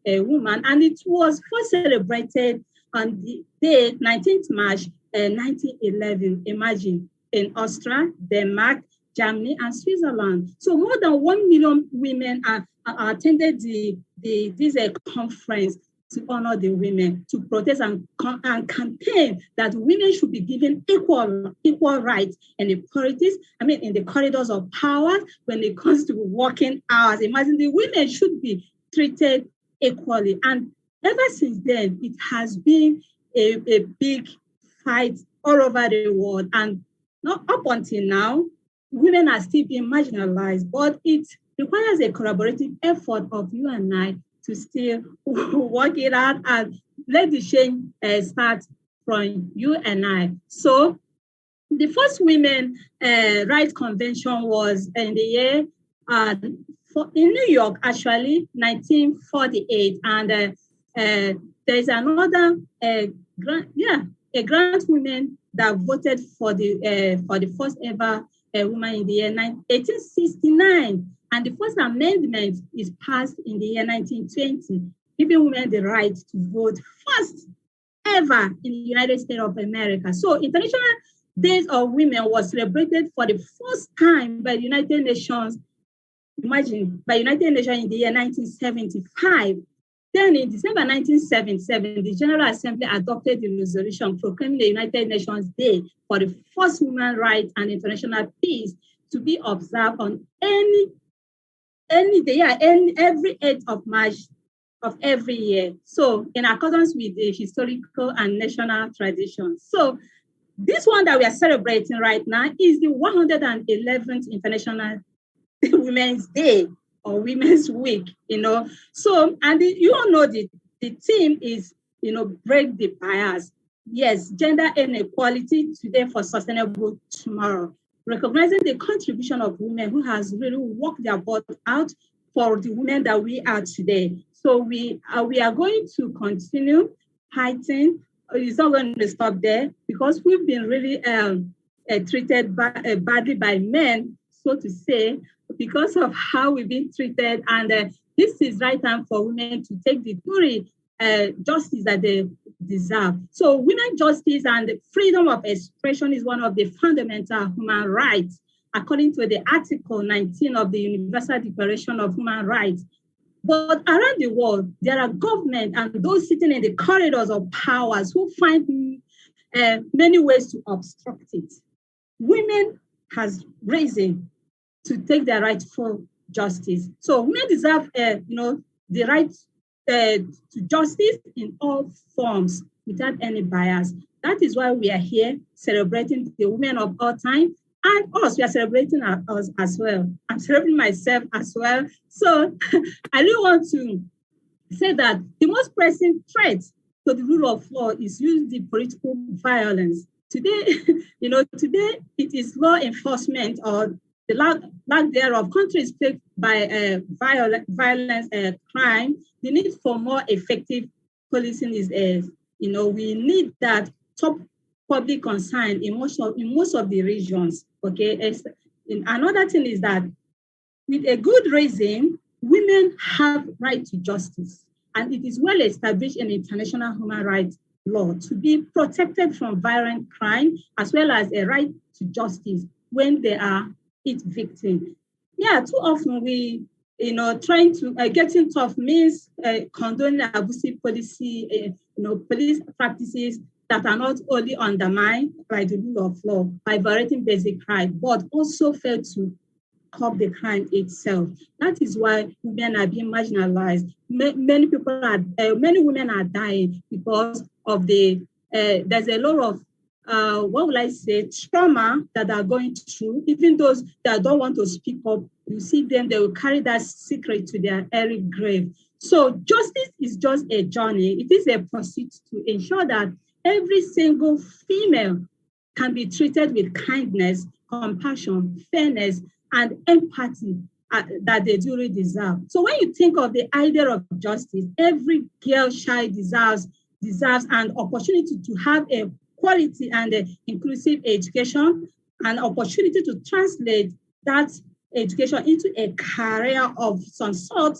woman. And it was first celebrated on the day, 19th March, 1911, imagine, in Austria, Denmark, Germany, and Switzerland. So more than 1 million women attended this conference to honor the women, to protest and campaign that women should be given equal rights and equalities. I mean, in the corridors of power, when it comes to working hours. Imagine the women should be treated equally. And ever since then, it has been a big fight all over the world. And not up until now, women are still being marginalized, but it requires a collaborative effort of you and I to still work it out and let the change start from you and I. So the first women rights convention was in the year in New York, actually, 1948. And there is another grand women that voted for the first ever woman in the year 1869. And the first amendment is passed in the year 1920, giving women the right to vote first ever in the United States of America. So International Days of Women was celebrated for the first time by the United Nations, imagine, by United Nations in the year 1975. Then in December 1977, the General Assembly adopted the resolution proclaiming the United Nations Day for the first human rights and international peace to be observed on any day, every 8th of March of every year. So in accordance with the historical and national traditions. So this one that we are celebrating right now is the 111th International Women's Day or Women's Week, So, and you all know the theme is, break the bias. Yes, gender inequality today for sustainable tomorrow. Recognizing the contribution of women who has really worked their butt out for the women that we are today. So we are going to continue fighting. It's not going to stop there because we've been really treated badly by men, so to say, because of how we've been treated. And this is right time for women to take the due justice that they deserve. So women's justice and freedom of expression is one of the fundamental human rights, according to the Article 19 of the Universal Declaration of Human Rights. But around the world, there are governments and those sitting in the corridors of powers who find many ways to obstruct it. Women has risen to take their rightful justice. So women deserve, the right to justice in all forms without any bias. That is why we are here celebrating the women of all time, and us, we are celebrating us as well. I'm celebrating myself as well. So I really want to say that the most pressing threat to the rule of law is used the political violence. Today, today it is law enforcement or the lack thereof countries plagued by violence, crime. The need for more effective policing is, we need that top public concern in most of the regions. Okay. Another thing is that with a good reason, women have right to justice, and it is well established in international human rights law to be protected from violent crime, as well as a right to justice when they are its victim. Yeah, too often we, trying to getting tough means condoning abusive policy, police practices that are not only undermined by the rule of law, by violating basic rights, but also fail to curb the crime itself. That is why women are being marginalized. Many women are dying because of there's a lot of trauma that are going through. Even those that don't want to speak up, you see them, they will carry that secret to their early grave. So justice is just a journey. It is a pursuit to ensure that every single female can be treated with kindness, compassion, fairness, and empathy that they duly deserve. So when you think of the idea of justice, every girl child deserves an opportunity to have a quality and inclusive education, an opportunity to translate that education into a career of some sort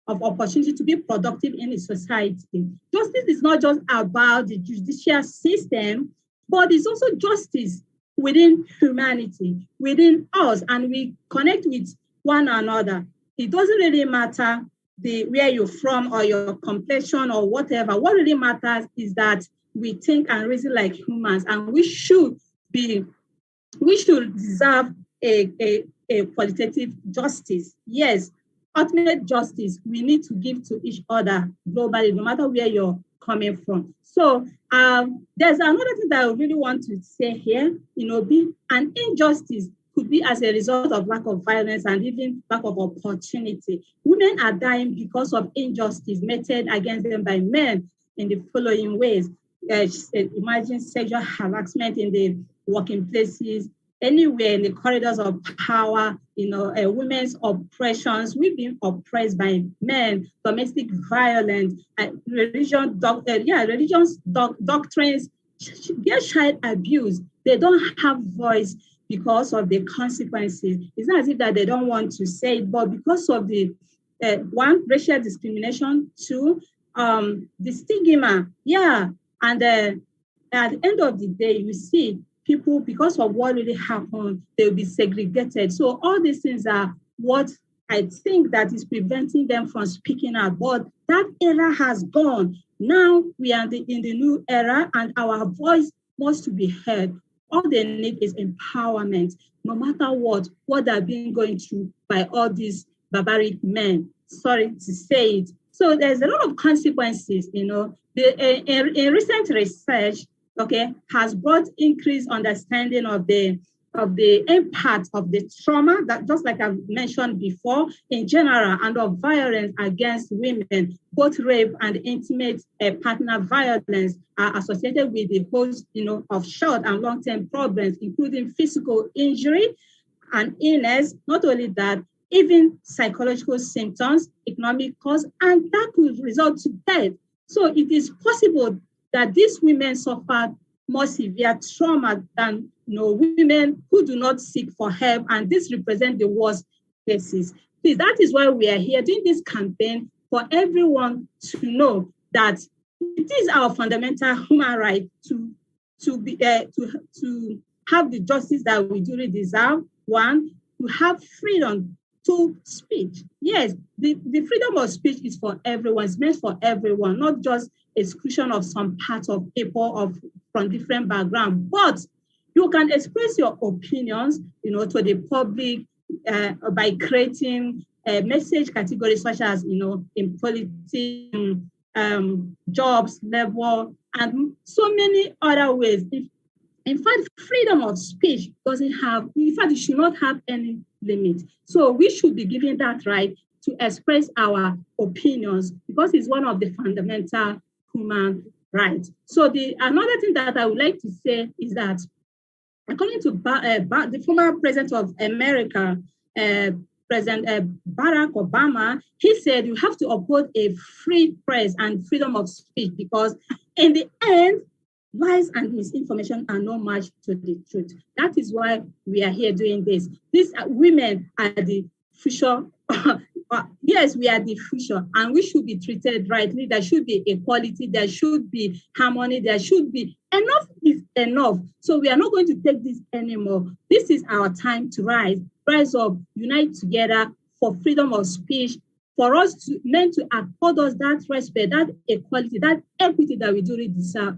of opportunity to be productive in a society. Justice is not just about the judicial system, but it's also justice within humanity, within us, and we connect with one another. It doesn't really matter where you're from or your complexion or whatever. What really matters is that we think and reason like humans, and we should deserve a qualitative justice. Yes, ultimate justice we need to give to each other globally, no matter where you're coming from. So there's another thing that I really want to say here. Be an injustice could be as a result of lack of violence and even lack of opportunity. Women are dying because of injustice meted against them by men in the following ways. Imagine sexual harassment in the working places, anywhere in the corridors of power, women's oppressions. We've been oppressed by men, domestic violence, religious doctrines, their child abuse. They don't have voice because of the consequences. It's not as if that they don't want to say it, but because of the one, racial discrimination, two, the stigma, and at the end of the day, you see people, because of what really happened, they'll be segregated. So all these things are what I think that is preventing them from speaking out. But that era has gone. Now we are in the new era, and our voice must be heard. All they need is empowerment, no matter what they're being going through by all these barbaric men. Sorry to say it. So there's a lot of consequences, in recent research, has brought increased understanding of the impact of the trauma that, just like I've mentioned before, in general, and of violence against women. Both rape and intimate partner violence are associated with the host, of short and long-term problems, including physical injury and illness. Not only that, even psychological symptoms, economic costs, and that could result to death. So it is possible that these women suffer more severe trauma than women who do not seek for help, and this represents the worst cases. Please, that is why we are here doing this campaign, for everyone to know that it is our fundamental human right to have the justice that we duly deserve. One, to have freedom to speech. Yes, the freedom of speech is for everyone. It's meant for everyone, not just exclusion of some part of people from different backgrounds. But you can express your opinions, to the public by creating message categories such as, in politics, jobs, labor, and so many other ways. In fact, freedom of speech it should not have any limit. So we should be given that right to express our opinions, because it's one of the fundamental human Right. So another thing that I would like to say is that according to the former president of America, President Barack Obama, he said you have to uphold a free press and freedom of speech because in the end, lies and misinformation are no match to the truth. That is why we are here doing this. These women are the future. Yes, we are the future, and we should be treated rightly. There should be equality. There should be harmony. There should be enough is enough. So we are not going to take this anymore. This is our time to rise up, unite together for freedom of speech, for us to men to accord us that respect, that equality, that equity that we do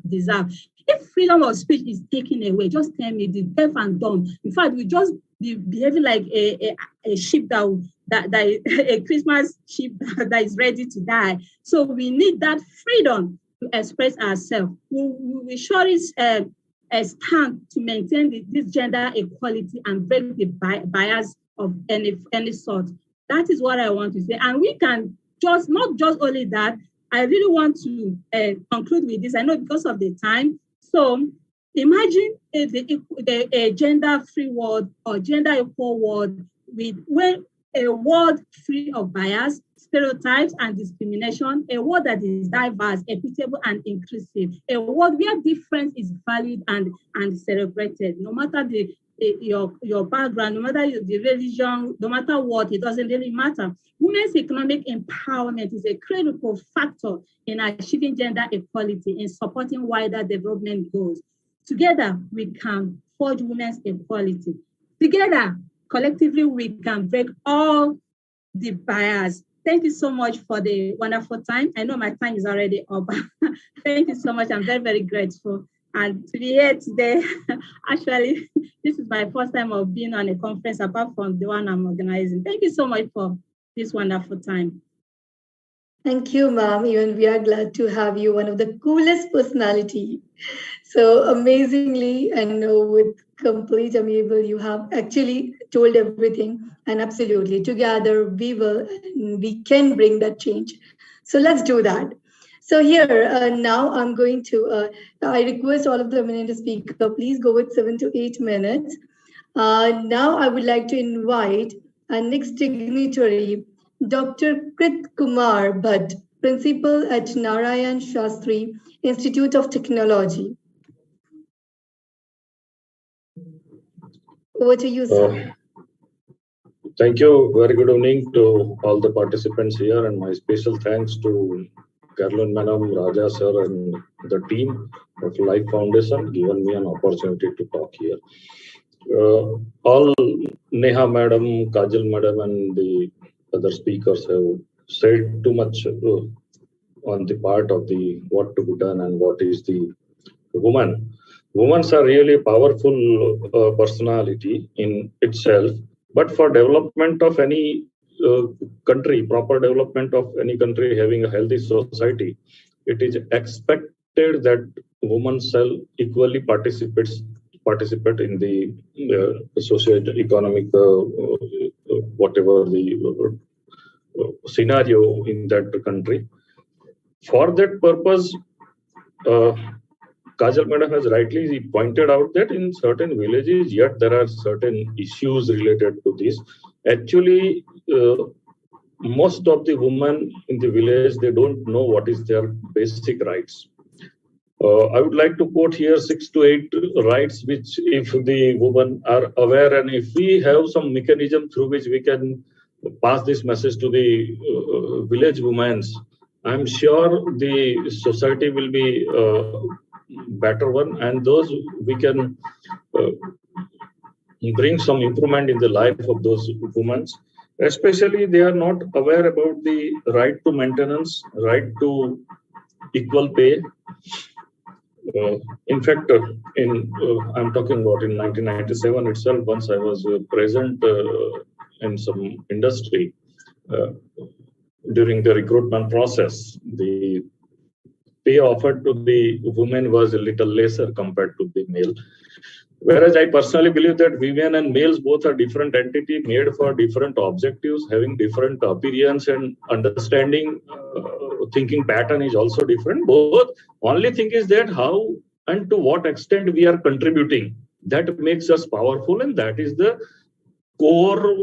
deserve. If freedom of speech is taken away, just tell me the deaf and dumb. In fact, we just be behaving like a sheep that a Christmas sheep that is ready to die. So we need that freedom to express ourselves. We surely stand to maintain this gender equality and break the bias of any sort. That is what I want to say. And we can not just only that, I really want to conclude with this. I know because of the time. So imagine a gender-free world or gender-equal world when a world free of bias, stereotypes, and discrimination, a world that is diverse, equitable, and inclusive, a world where difference is valued and celebrated, no matter your background, no matter the religion, no matter what, it doesn't really matter. Women's economic empowerment is a critical factor in achieving gender equality and supporting wider development goals. Together, we can forge women's equality. Together, collectively, we can break all the bias. Thank you so much for the wonderful time. I know my time is already up. Thank you so much. I'm very, very grateful. And to be here today, actually, this is my first time of being on a conference apart from the one I'm organizing. Thank you so much for this wonderful time. Thank you, ma'am. Even we are glad to have you, one of the coolest personality. So amazingly and with complete amiable, you have actually told everything. And absolutely, together we can bring that change. So let's do that. So here, now I'm going to, I request all of the eminent speaker, please go with 7 to 8 minutes. Now I would like to invite our next dignitary, Dr. Kiritkumar Bhatt, Principal at Narnarayan Shastri Institute of Technology. Over to you, sir. Thank you. Very good evening to all the participants here, and my special thanks to Carolyn Madam, Raja sir, and the team of Life Foundation given me an opportunity to talk here. All Neha Madam, Kajal Madam, and the other speakers have said too much on the part of the what to be done and what is the woman. Women are really powerful personality in itself, but for development of any country, proper development of any country having a healthy society, it is expected that women shall equally participate in the socio-economic whatever the scenario in that country. For that purpose, Kajal Madam has rightly pointed out that in certain villages, yet there are certain issues related to this. Actually, most of the women in the village, they don't know what is their basic rights. I would like to quote here 6 to 8 rights, which if the women are aware and if we have some mechanism through which we can pass this message to the village women, I'm sure the society will be better one, and those we can bring some improvement in the life of those women. Especially they are not aware about the right to maintenance, right to equal pay. In fact, I'm talking about in 1997 itself, once I was present in some industry during the recruitment process, the pay offered to the women was a little lesser compared to the male. Whereas I personally believe that women and males both are different entity made for different objectives, having different appearance and understanding, thinking pattern is also different. Both only thing is that how and to what extent we are contributing. That makes us powerful, and that is the core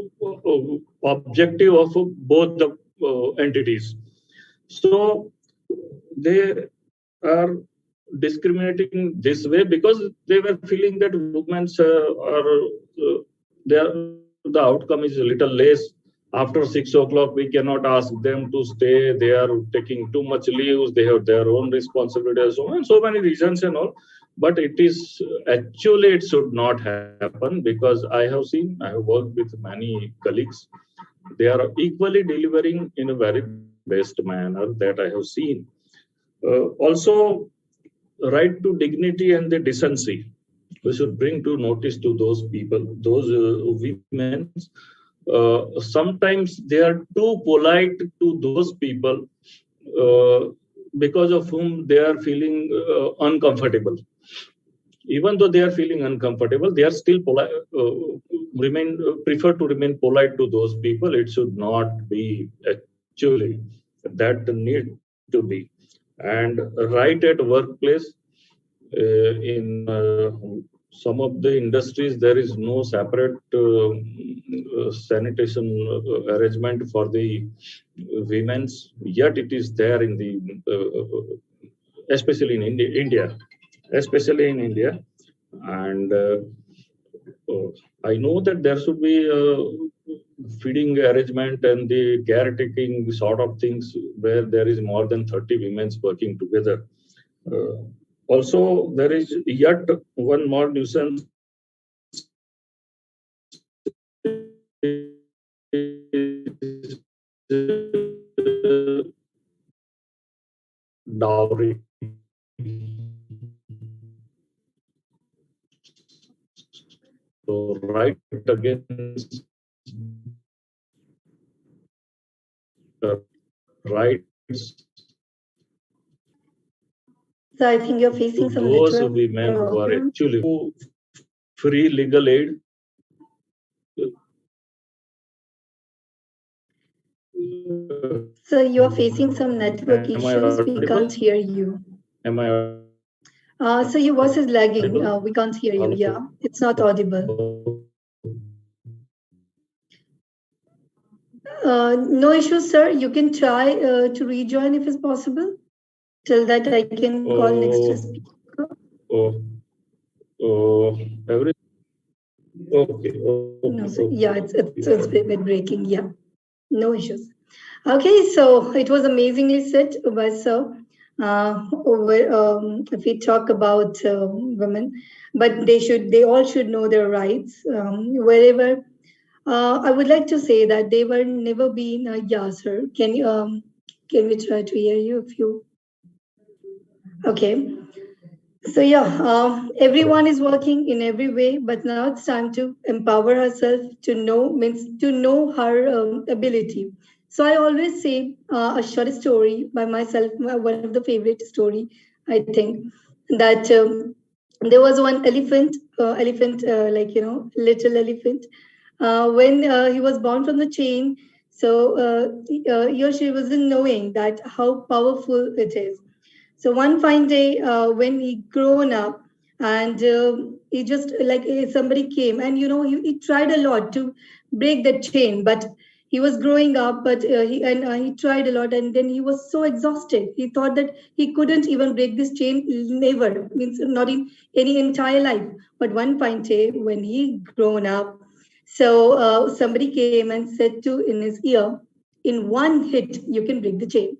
objective of both the entities. So they are discriminating this way because they were feeling that women the outcome is a little less. After 6 o'clock, we cannot ask them to stay. They are taking too much leaves. They have their own responsibilities, so many reasons and all. But it is actually it should not happen, because I have worked with many colleagues. They are equally delivering in a very best manner that I have seen. Also, right to dignity and the decency, we should bring to notice to those people, those women. Sometimes they are too polite to those people because of whom they are feeling uncomfortable. Even though they are feeling uncomfortable, they are still polite, prefer to remain polite to those people. It should not be actually that need to be. And right at workplace, in some of the industries, there is no separate sanitation arrangement for the women's. Yet it is there in the, especially in India, especially in India. And I know that there should be feeding arrangement and the caretaking sort of things where there is more than 30 women working together. Also, there is yet one more nuisance. Dowry. So right against rights. So I think you're facing some those network women who are problem. actually free legal aid. So you are facing some network issues. We can't hear you. Am I? So your voice is lagging. We can't hear you. Yeah, it's not audible. No issues, sir. You can try to rejoin if it's possible. Till that, I can call next speaker. Okay. No, sir. Yeah, it's breaking. Yeah, no issues. Okay, so it was amazingly said by sir. If we talk about women, but they all should know their rights wherever. I would like to say that they were never been a sir. Can we try to hear you if you? Okay. So yeah, everyone is working in every way, but now it's time to empower herself to know her ability. So I always say a short story by myself, one of the favorite story, I think, that there was one elephant, little elephant, when he was born from the chain. So he or she wasn't knowing that how powerful it is. So one fine day, when he grown up, and he just somebody came, and he tried a lot to break that chain, but he was growing up, but he tried a lot, and then he was so exhausted. He thought that he couldn't even break this chain, never, means not in any entire life. But one fine day, when he grown up, so somebody came and said to in his ear, in one hit, you can break the chain.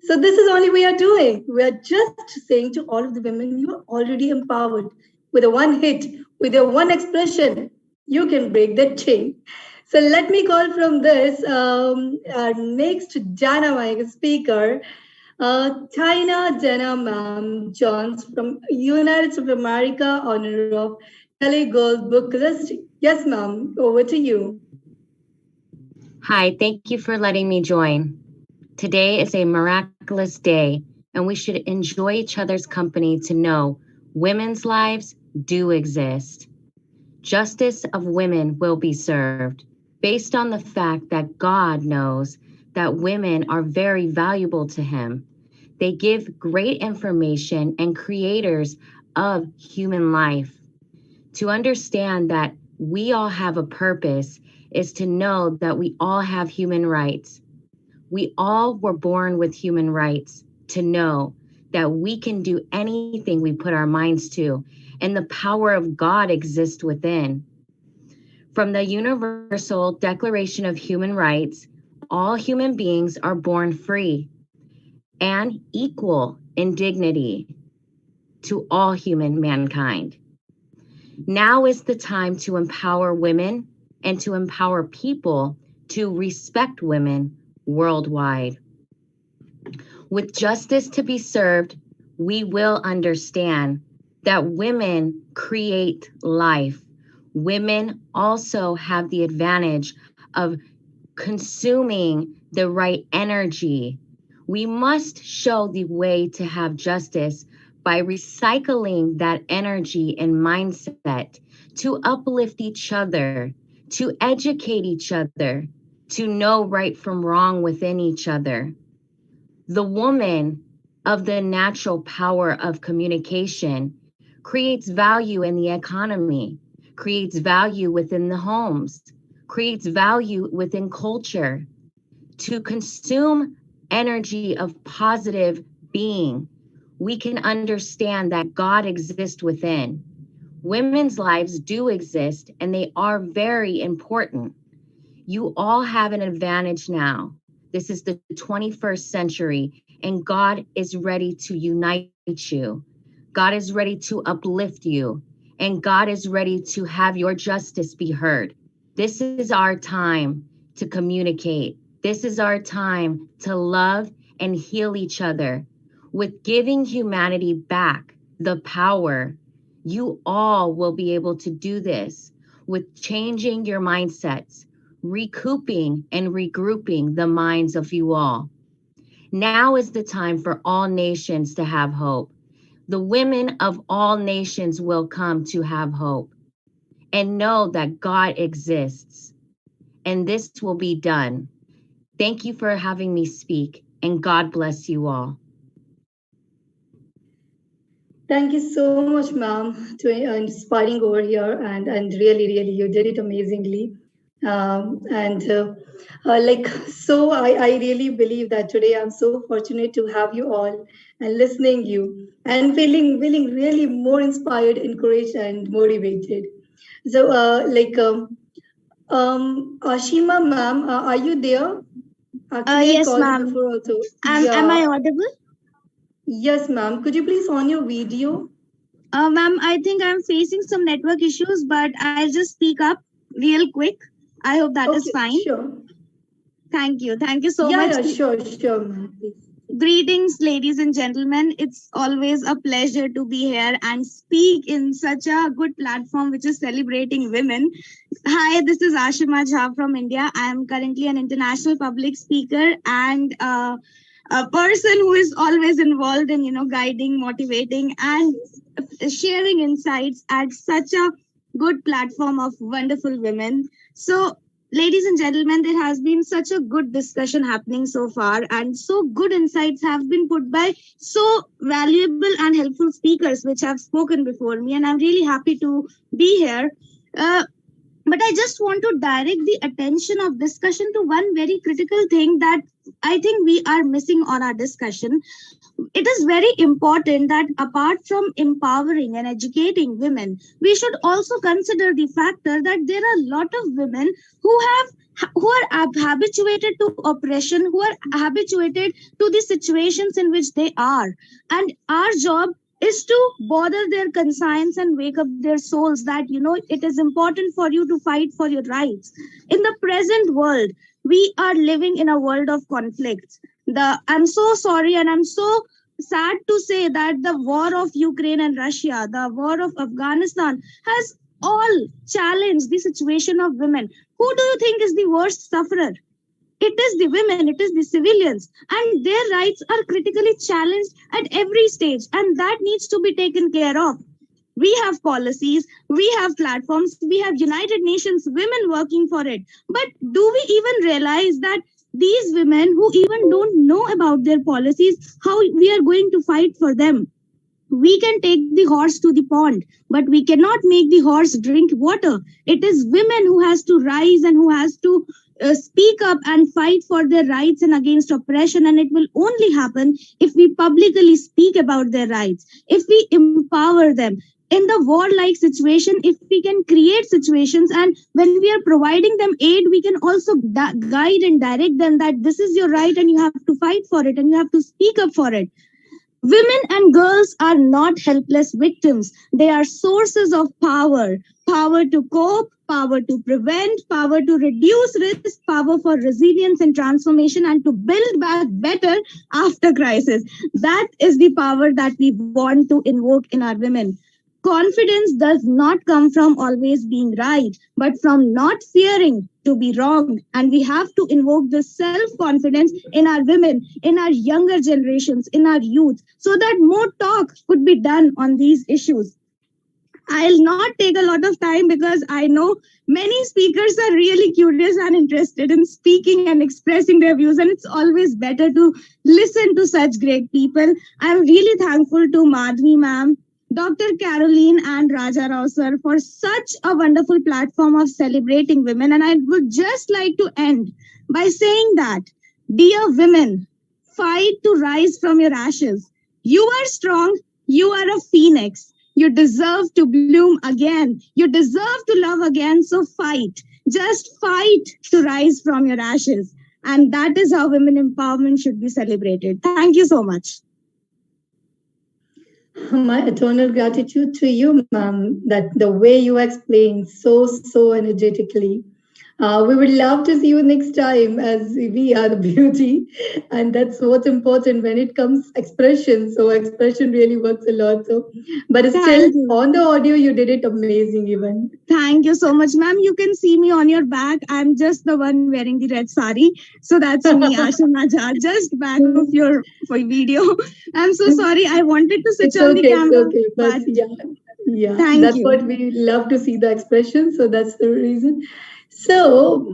So this is only we are doing. We are just saying to all of the women, you are already empowered. With a one hit, with a one expression, you can break that chain. So let me call from this our next dynamic speaker, Tina Jana Ma'am Jones from United States of America, honor of Kelly Gold Book List. Yes, ma'am, over to you. Hi, thank you for letting me join. Today is a miraculous day, and we should enjoy each other's company to know women's lives do exist. Justice of women will be served based on the fact that God knows that women are very valuable to him. They give great information and creators of human life. To understand that we all have a purpose is to know that we all have human rights. We all were born with human rights, to know that we can do anything we put our minds to, and the power of God exists within. From the Universal Declaration of Human Rights, all human beings are born free and equal in dignity to all human mankind. Now is the time to empower women and to empower people to respect women worldwide. With justice to be served, we will understand that women create life. Women also have the advantage of consuming the right energy. We must show the way to have justice by recycling that energy and mindset to uplift each other, to educate each other, to know right from wrong within each other. The woman of the natural power of communication creates value in the economy, creates value within the homes, creates value within culture. To consume energy of positive being, we can understand that God exists within. Women's lives do exist, and they are very important. You all have an advantage now. This is the 21st century, and God is ready to unite you. God is ready to uplift you, and God is ready to have your justice be heard. This is our time to communicate. This is our time to love and heal each other. With giving humanity back the power, you all will be able to do this with changing your mindsets, recouping and regrouping the minds of you all. Now is the time for all nations to have hope. The women of all nations will come to have hope and know that God exists, and this will be done. Thank you for having me speak, and God bless you all. Thank you so much, ma'am, to inspiring over here, and really, really, you did it amazingly. So I really believe that today I'm so fortunate to have you all and listening you and feeling really more inspired, encouraged, and motivated. So, Ashima, ma'am, are you there? Actually, Yes, I called you ma'am. before also. Am I audible? Yes, ma'am. Could you please on your video? Ma'am, I think I'm facing some network issues, but I'll just speak up real quick. I hope that is fine. Sure. Thank you. Thank you so much. Yeah, sure, ma'am. Greetings, ladies and gentlemen. It's always a pleasure to be here and speak in such a good platform which is celebrating women. Hi, this is Ashima from India. I am currently an international public speaker and a person who is always involved in guiding, motivating, and sharing insights at such a good platform of wonderful women. So, ladies and gentlemen, there has been such a good discussion happening so far, and so good insights have been put by so valuable and helpful speakers which have spoken before me, and I'm really happy to be here. But I just want to direct the attention of discussion to one very critical thing that I think we are missing on our discussion. It is very important that apart from empowering and educating women, we should also consider the factor that there are a lot of women who are habituated to oppression, who are habituated to the situations in which they are. And our job is to bother their conscience and wake up their souls that, it is important for you to fight for your rights. In the present world, we are living in a world of conflicts. I'm so sorry and I'm so sad to say that the war of Ukraine and Russia, the war of Afghanistan has all challenged the situation of women. Who do you think is the worst sufferer? It is the women, it is the civilians, and their rights are critically challenged at every stage, and that needs to be taken care of. we have policies, we have platforms, we have United Nations women working for it. But do we even realize that these women who even don't know about their policies, how we are going to fight for them? We can take the horse to the pond, but we cannot make the horse drink water. It is women who has to rise and who has to speak up and fight for their rights and against oppression. And it will only happen if we publicly speak about their rights, if we empower them. In the war-like situation, if we can create situations, and when we are providing them aid, we can also guide and direct them that this is your right and you have to fight for it and you have to speak up for it. Women and girls are not helpless victims. They are sources of power. Power to cope, power to prevent, power to reduce risk, power for resilience and transformation, and to build back better after crisis. That is the power that we want to invoke in our women. Confidence does not come from always being right, but from not fearing to be wrong. And we have to invoke the self-confidence in our women, in our younger generations, in our youth, so that more talk could be done on these issues. I'll not take a lot of time because I know many speakers are really curious and interested in speaking and expressing their views, and it's always better to listen to such great people. I'm really thankful to Madhvi ma'am, Dr. Caroline and Raja Rao sir for such a wonderful platform of celebrating women. And I would just like to end by saying that, dear women, fight to rise from your ashes. You are strong. You are a phoenix. You deserve to bloom again. You deserve to love again. So fight. Just fight to rise from your ashes. And that is how women empowerment should be celebrated. Thank you so much. My eternal gratitude to you, ma'am, that the way you explain so energetically. We would love to see you next time, as we are the beauty. And that's what's important when it comes expression. So expression really works a lot. So, but still on the audio, you did it amazing even. Thank you so much, ma'am. You can see me on your back. I'm just the one wearing the red sari. So that's me, Ashima Jha, just back of your video. I'm so sorry. I wanted to switch on the camera. Okay, but yeah. Thank that's you. What we love to see the expression. So that's the reason. So,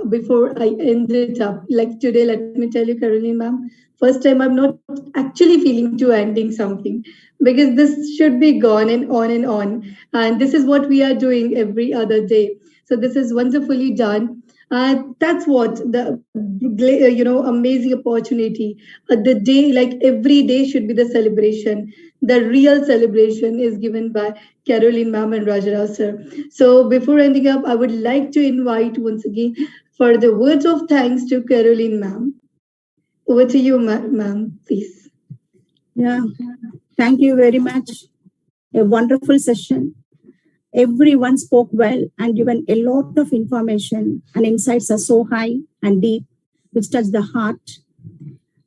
before I end it up, like today, let me tell you, Caroline ma'am, first time I'm not actually feeling to ending something, because this should be gone and on and on. And this is what we are doing every other day. So this is wonderfully done. That's what the, amazing opportunity. The day, like every day should be the celebration. The real celebration is given by Caroline ma'am and Raja Rao sir. So before ending up, I would like to invite once again for the words of thanks to Caroline ma'am. Over to you, ma'am, please. Yeah, thank you very much. A wonderful session. Everyone spoke well and given a lot of information, and insights are so high and deep, which touch the heart.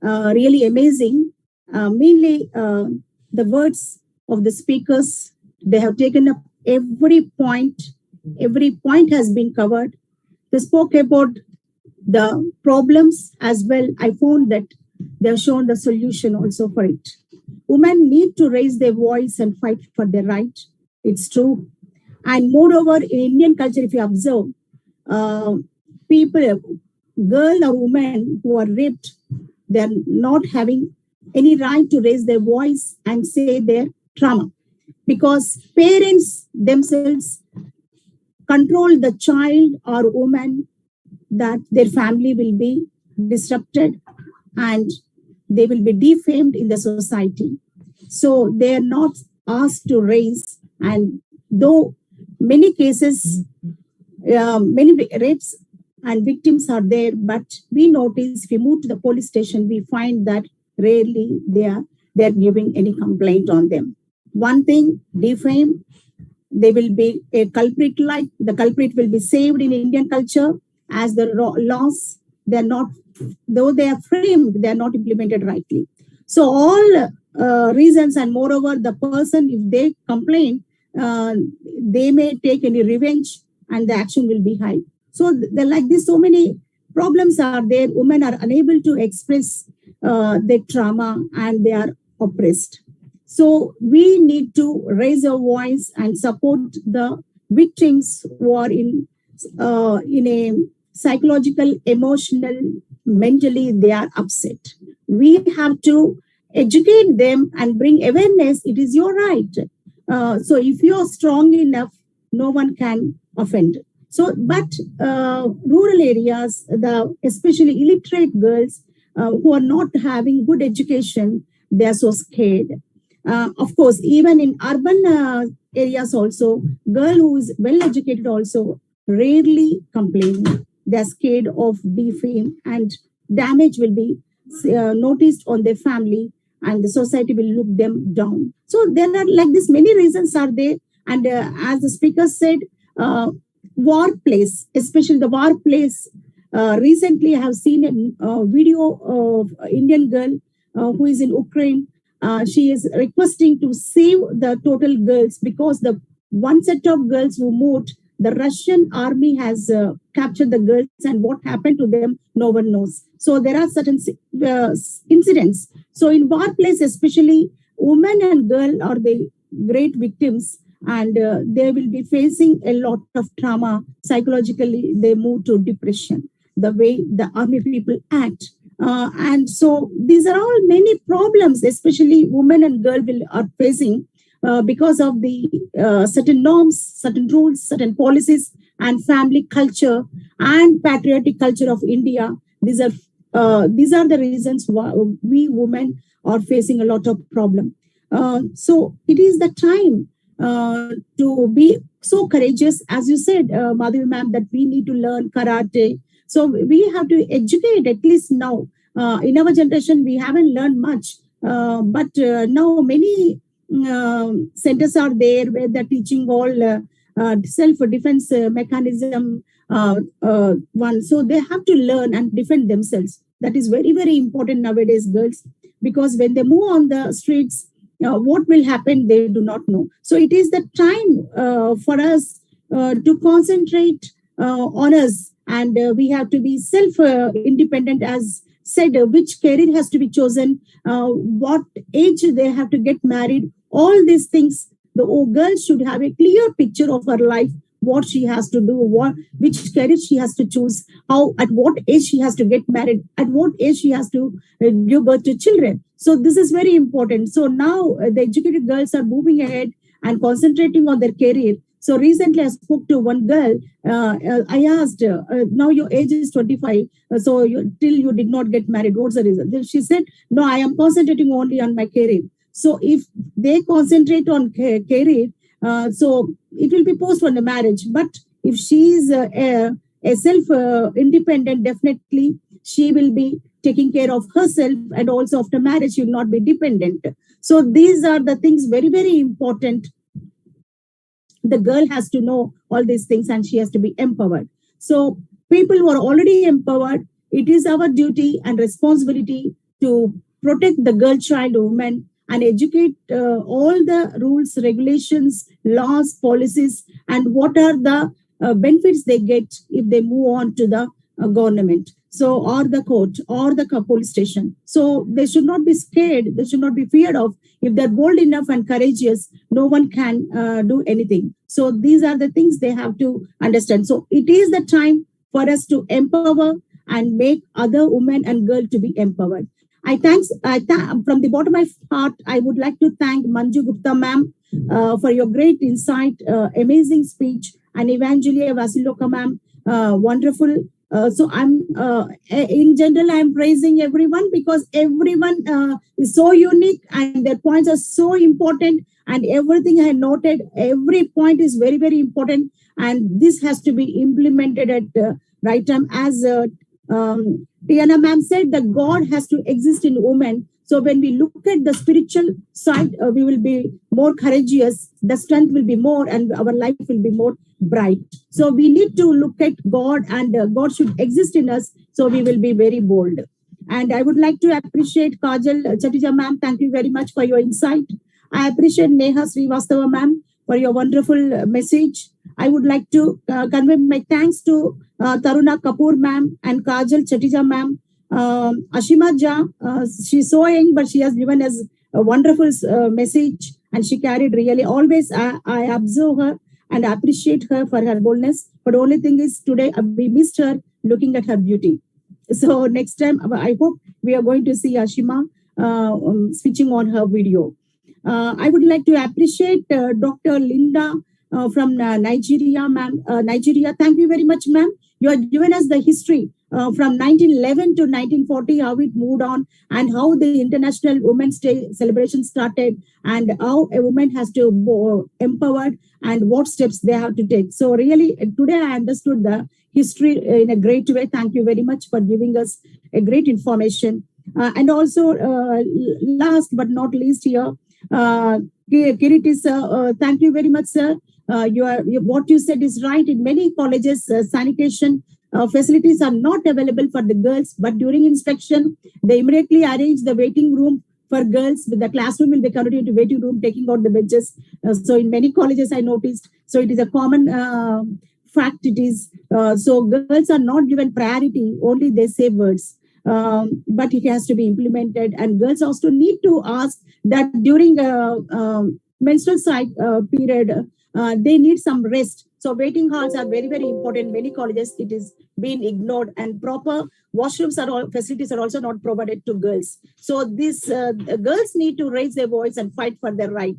Really amazing. Mainly the words of the speakers, they have taken up every point. Every point has been covered. They spoke about the problems as well. I found that they have shown the solution also for it. Women need to raise their voice and fight for their right. It's true. And moreover, in Indian culture, if you observe, people, girl or women who are raped, they're not having any right to raise their voice and say their trauma, because parents themselves control the child or woman, that their family will be disrupted and they will be defamed in the society. So they are not asked to raise. And though many cases, many rapes and victims are there, but we notice if we move to the police station, we find that rarely they're giving any complaint on them. One thing, defame, they will be a culprit, like the culprit will be saved in Indian culture, as the laws, they're not, though they are framed, they're not implemented rightly. So all reasons, and moreover, the person, if they complain, they may take any revenge and the action will be high. So they're like this, so many problems are there. Women are unable to express their trauma and they are oppressed. So we need to raise our voice and support the victims who are in a psychological, emotional, mentally they are upset. We have to educate them and bring awareness. It is your right. So if you are strong enough, no one can offend. So, but rural areas, especially illiterate girls who are not having good education, they are so scared. Of course, even in urban areas also, girl who is well educated also rarely complain. They are scared of defame and damage will be noticed on their family and the society will look them down. So there are like this, many reasons are there. And as the speaker said, workplace, especially the workplace. Recently, I have seen a video of an Indian girl who is in Ukraine. She is requesting to save the total girls because the one set of girls who moved, the Russian army has captured the girls, and what happened to them, no one knows. So there are certain incidents. So in workplace, especially, women and girl are the great victims, and they will be facing a lot of trauma. Psychologically, they move to depression, the way the army people act. And so these are all many problems, especially women and girl are facing because of the certain norms, certain rules, certain policies, and family culture and patriotic culture of India. These are the reasons why we women are facing a lot of problem. So it is the time to be so courageous, as you said, Madhvi ma'am, that we need to learn karate. So we have to educate, at least now. In our generation, we haven't learned much, but now many centers are there where they're teaching all self-defense mechanism one. So they have to learn and defend themselves. That is very, very important nowadays, girls, because when they move on the streets, what will happen, they do not know. So it is the time for us to concentrate on us, and we have to be self-independent, as said, which career has to be chosen, what age they have to get married, all these things. The girl should have a clear picture of her life, what she has to do, which career she has to choose, at what age she has to get married, at what age she has to give birth to children. So this is very important. So now the educated girls are moving ahead and concentrating on their career. So recently I spoke to one girl. I asked, now your age is 25, so till you did not get married, what's the reason? Then she said, no, I am concentrating only on my career. So if they concentrate on career, so it will be post on the marriage. But if she is a self-independent, definitely she will be taking care of herself, and also after marriage she will not be dependent. So these are the things very, very important. The girl has to know all these things and she has to be empowered. So people who are already empowered, it is our duty and responsibility to protect the girl, child, woman, and educate all the rules, regulations, laws, policies, and what are the benefits they get if they move on to the government. So, or the court, or the police station. So they should not be scared. They should not be feared of. If they're bold enough and courageous, no one can do anything. So these are the things they have to understand. So it is the time for us to empower and make other women and girls to be empowered. I thank from the bottom of my heart, I would like to thank Manju Gupta ma'am for your great insight, amazing speech, and Evangelia Vassilakou ma'am, wonderful. So I'm in general, I'm praising everyone because everyone is so unique and their points are so important, and everything I noted, every point is very, very important, and this has to be implemented at the right time. As Tiana ma'am said, that God has to exist in women. So when we look at the spiritual side, we will be more courageous, the strength will be more, and our life will be more bright. So we need to look at God, and God should exist in us, so we will be very bold. And I would like to appreciate Kajal, Chhatija ma'am, thank you very much for your insight. I appreciate Neha Srivastava ma'am for your wonderful message. I would like to convey my thanks to Taruna Kapoor ma'am and Kajal, Chhatija ma'am. Ashima Ja, she's so young, but she has given us a wonderful message, and she carried really always. I observe her and appreciate her for her boldness. But the only thing is today we missed her looking at her beauty. So next time, I hope we are going to see Ashima switching on her video. I would like to appreciate Dr. Linda from Nigeria, ma'am. Nigeria, thank you very much, ma'am. You have given us the history from 1911 to 1940, how it moved on, and how the International Women's Day celebration started, and how a woman has to be empowered and what steps they have to take. So really, today I understood the history in a great way. Thank you very much for giving us a great information. And also, last but not least here, Kirit, thank you very much, sir. What you said is right. In many colleges, sanitation facilities are not available for the girls, but during inspection, they immediately arrange the waiting room for girls. The classroom will be converted into waiting room, taking out the benches. So in many colleges, I noticed. So it is a common fact. It is so girls are not given priority. Only they say words. But it has to be implemented, and girls also need to ask that during menstrual cycle period, they need some rest. So waiting halls are very, very important. Many colleges, it is being ignored, and proper washrooms facilities are also not provided to girls. So these girls need to raise their voice and fight for their right.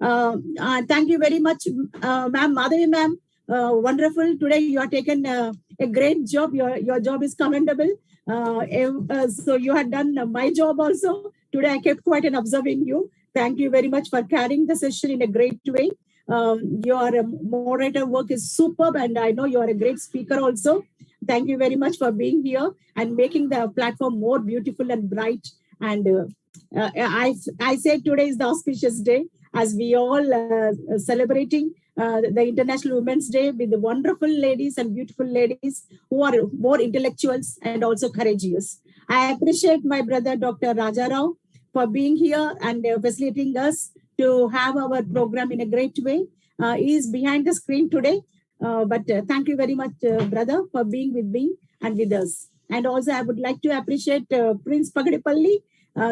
Thank you very much, ma'am, Madhvi ma'am. Wonderful. Today you have taken a great job. Your job is commendable. So you had done my job also. Today I kept quiet and observing you. Thank you very much for carrying the session in a great way. Your moderator work is superb, and I know you are a great speaker also. Thank you very much for being here and making the platform more beautiful and bright. And I say today is the auspicious day as we all celebrating the International Women's Day with the wonderful ladies and beautiful ladies who are more intellectuals and also courageous. I appreciate my brother, Dr. Raja Rao, for being here and facilitating us to have our program in a great way. He is behind the screen today, but thank you very much, brother, for being with me and with us. And also, I would like to appreciate Prince Pagadipalli.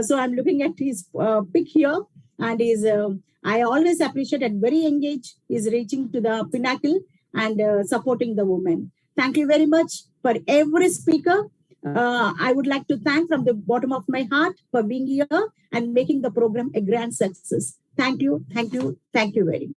So I'm looking at his pic here, and I always appreciate and very engaged. He's reaching to the pinnacle and supporting the women. Thank you very much for every speaker. I would like to thank from the bottom of my heart for being here and making the program a grand success. Thank you, thank you, thank you very much.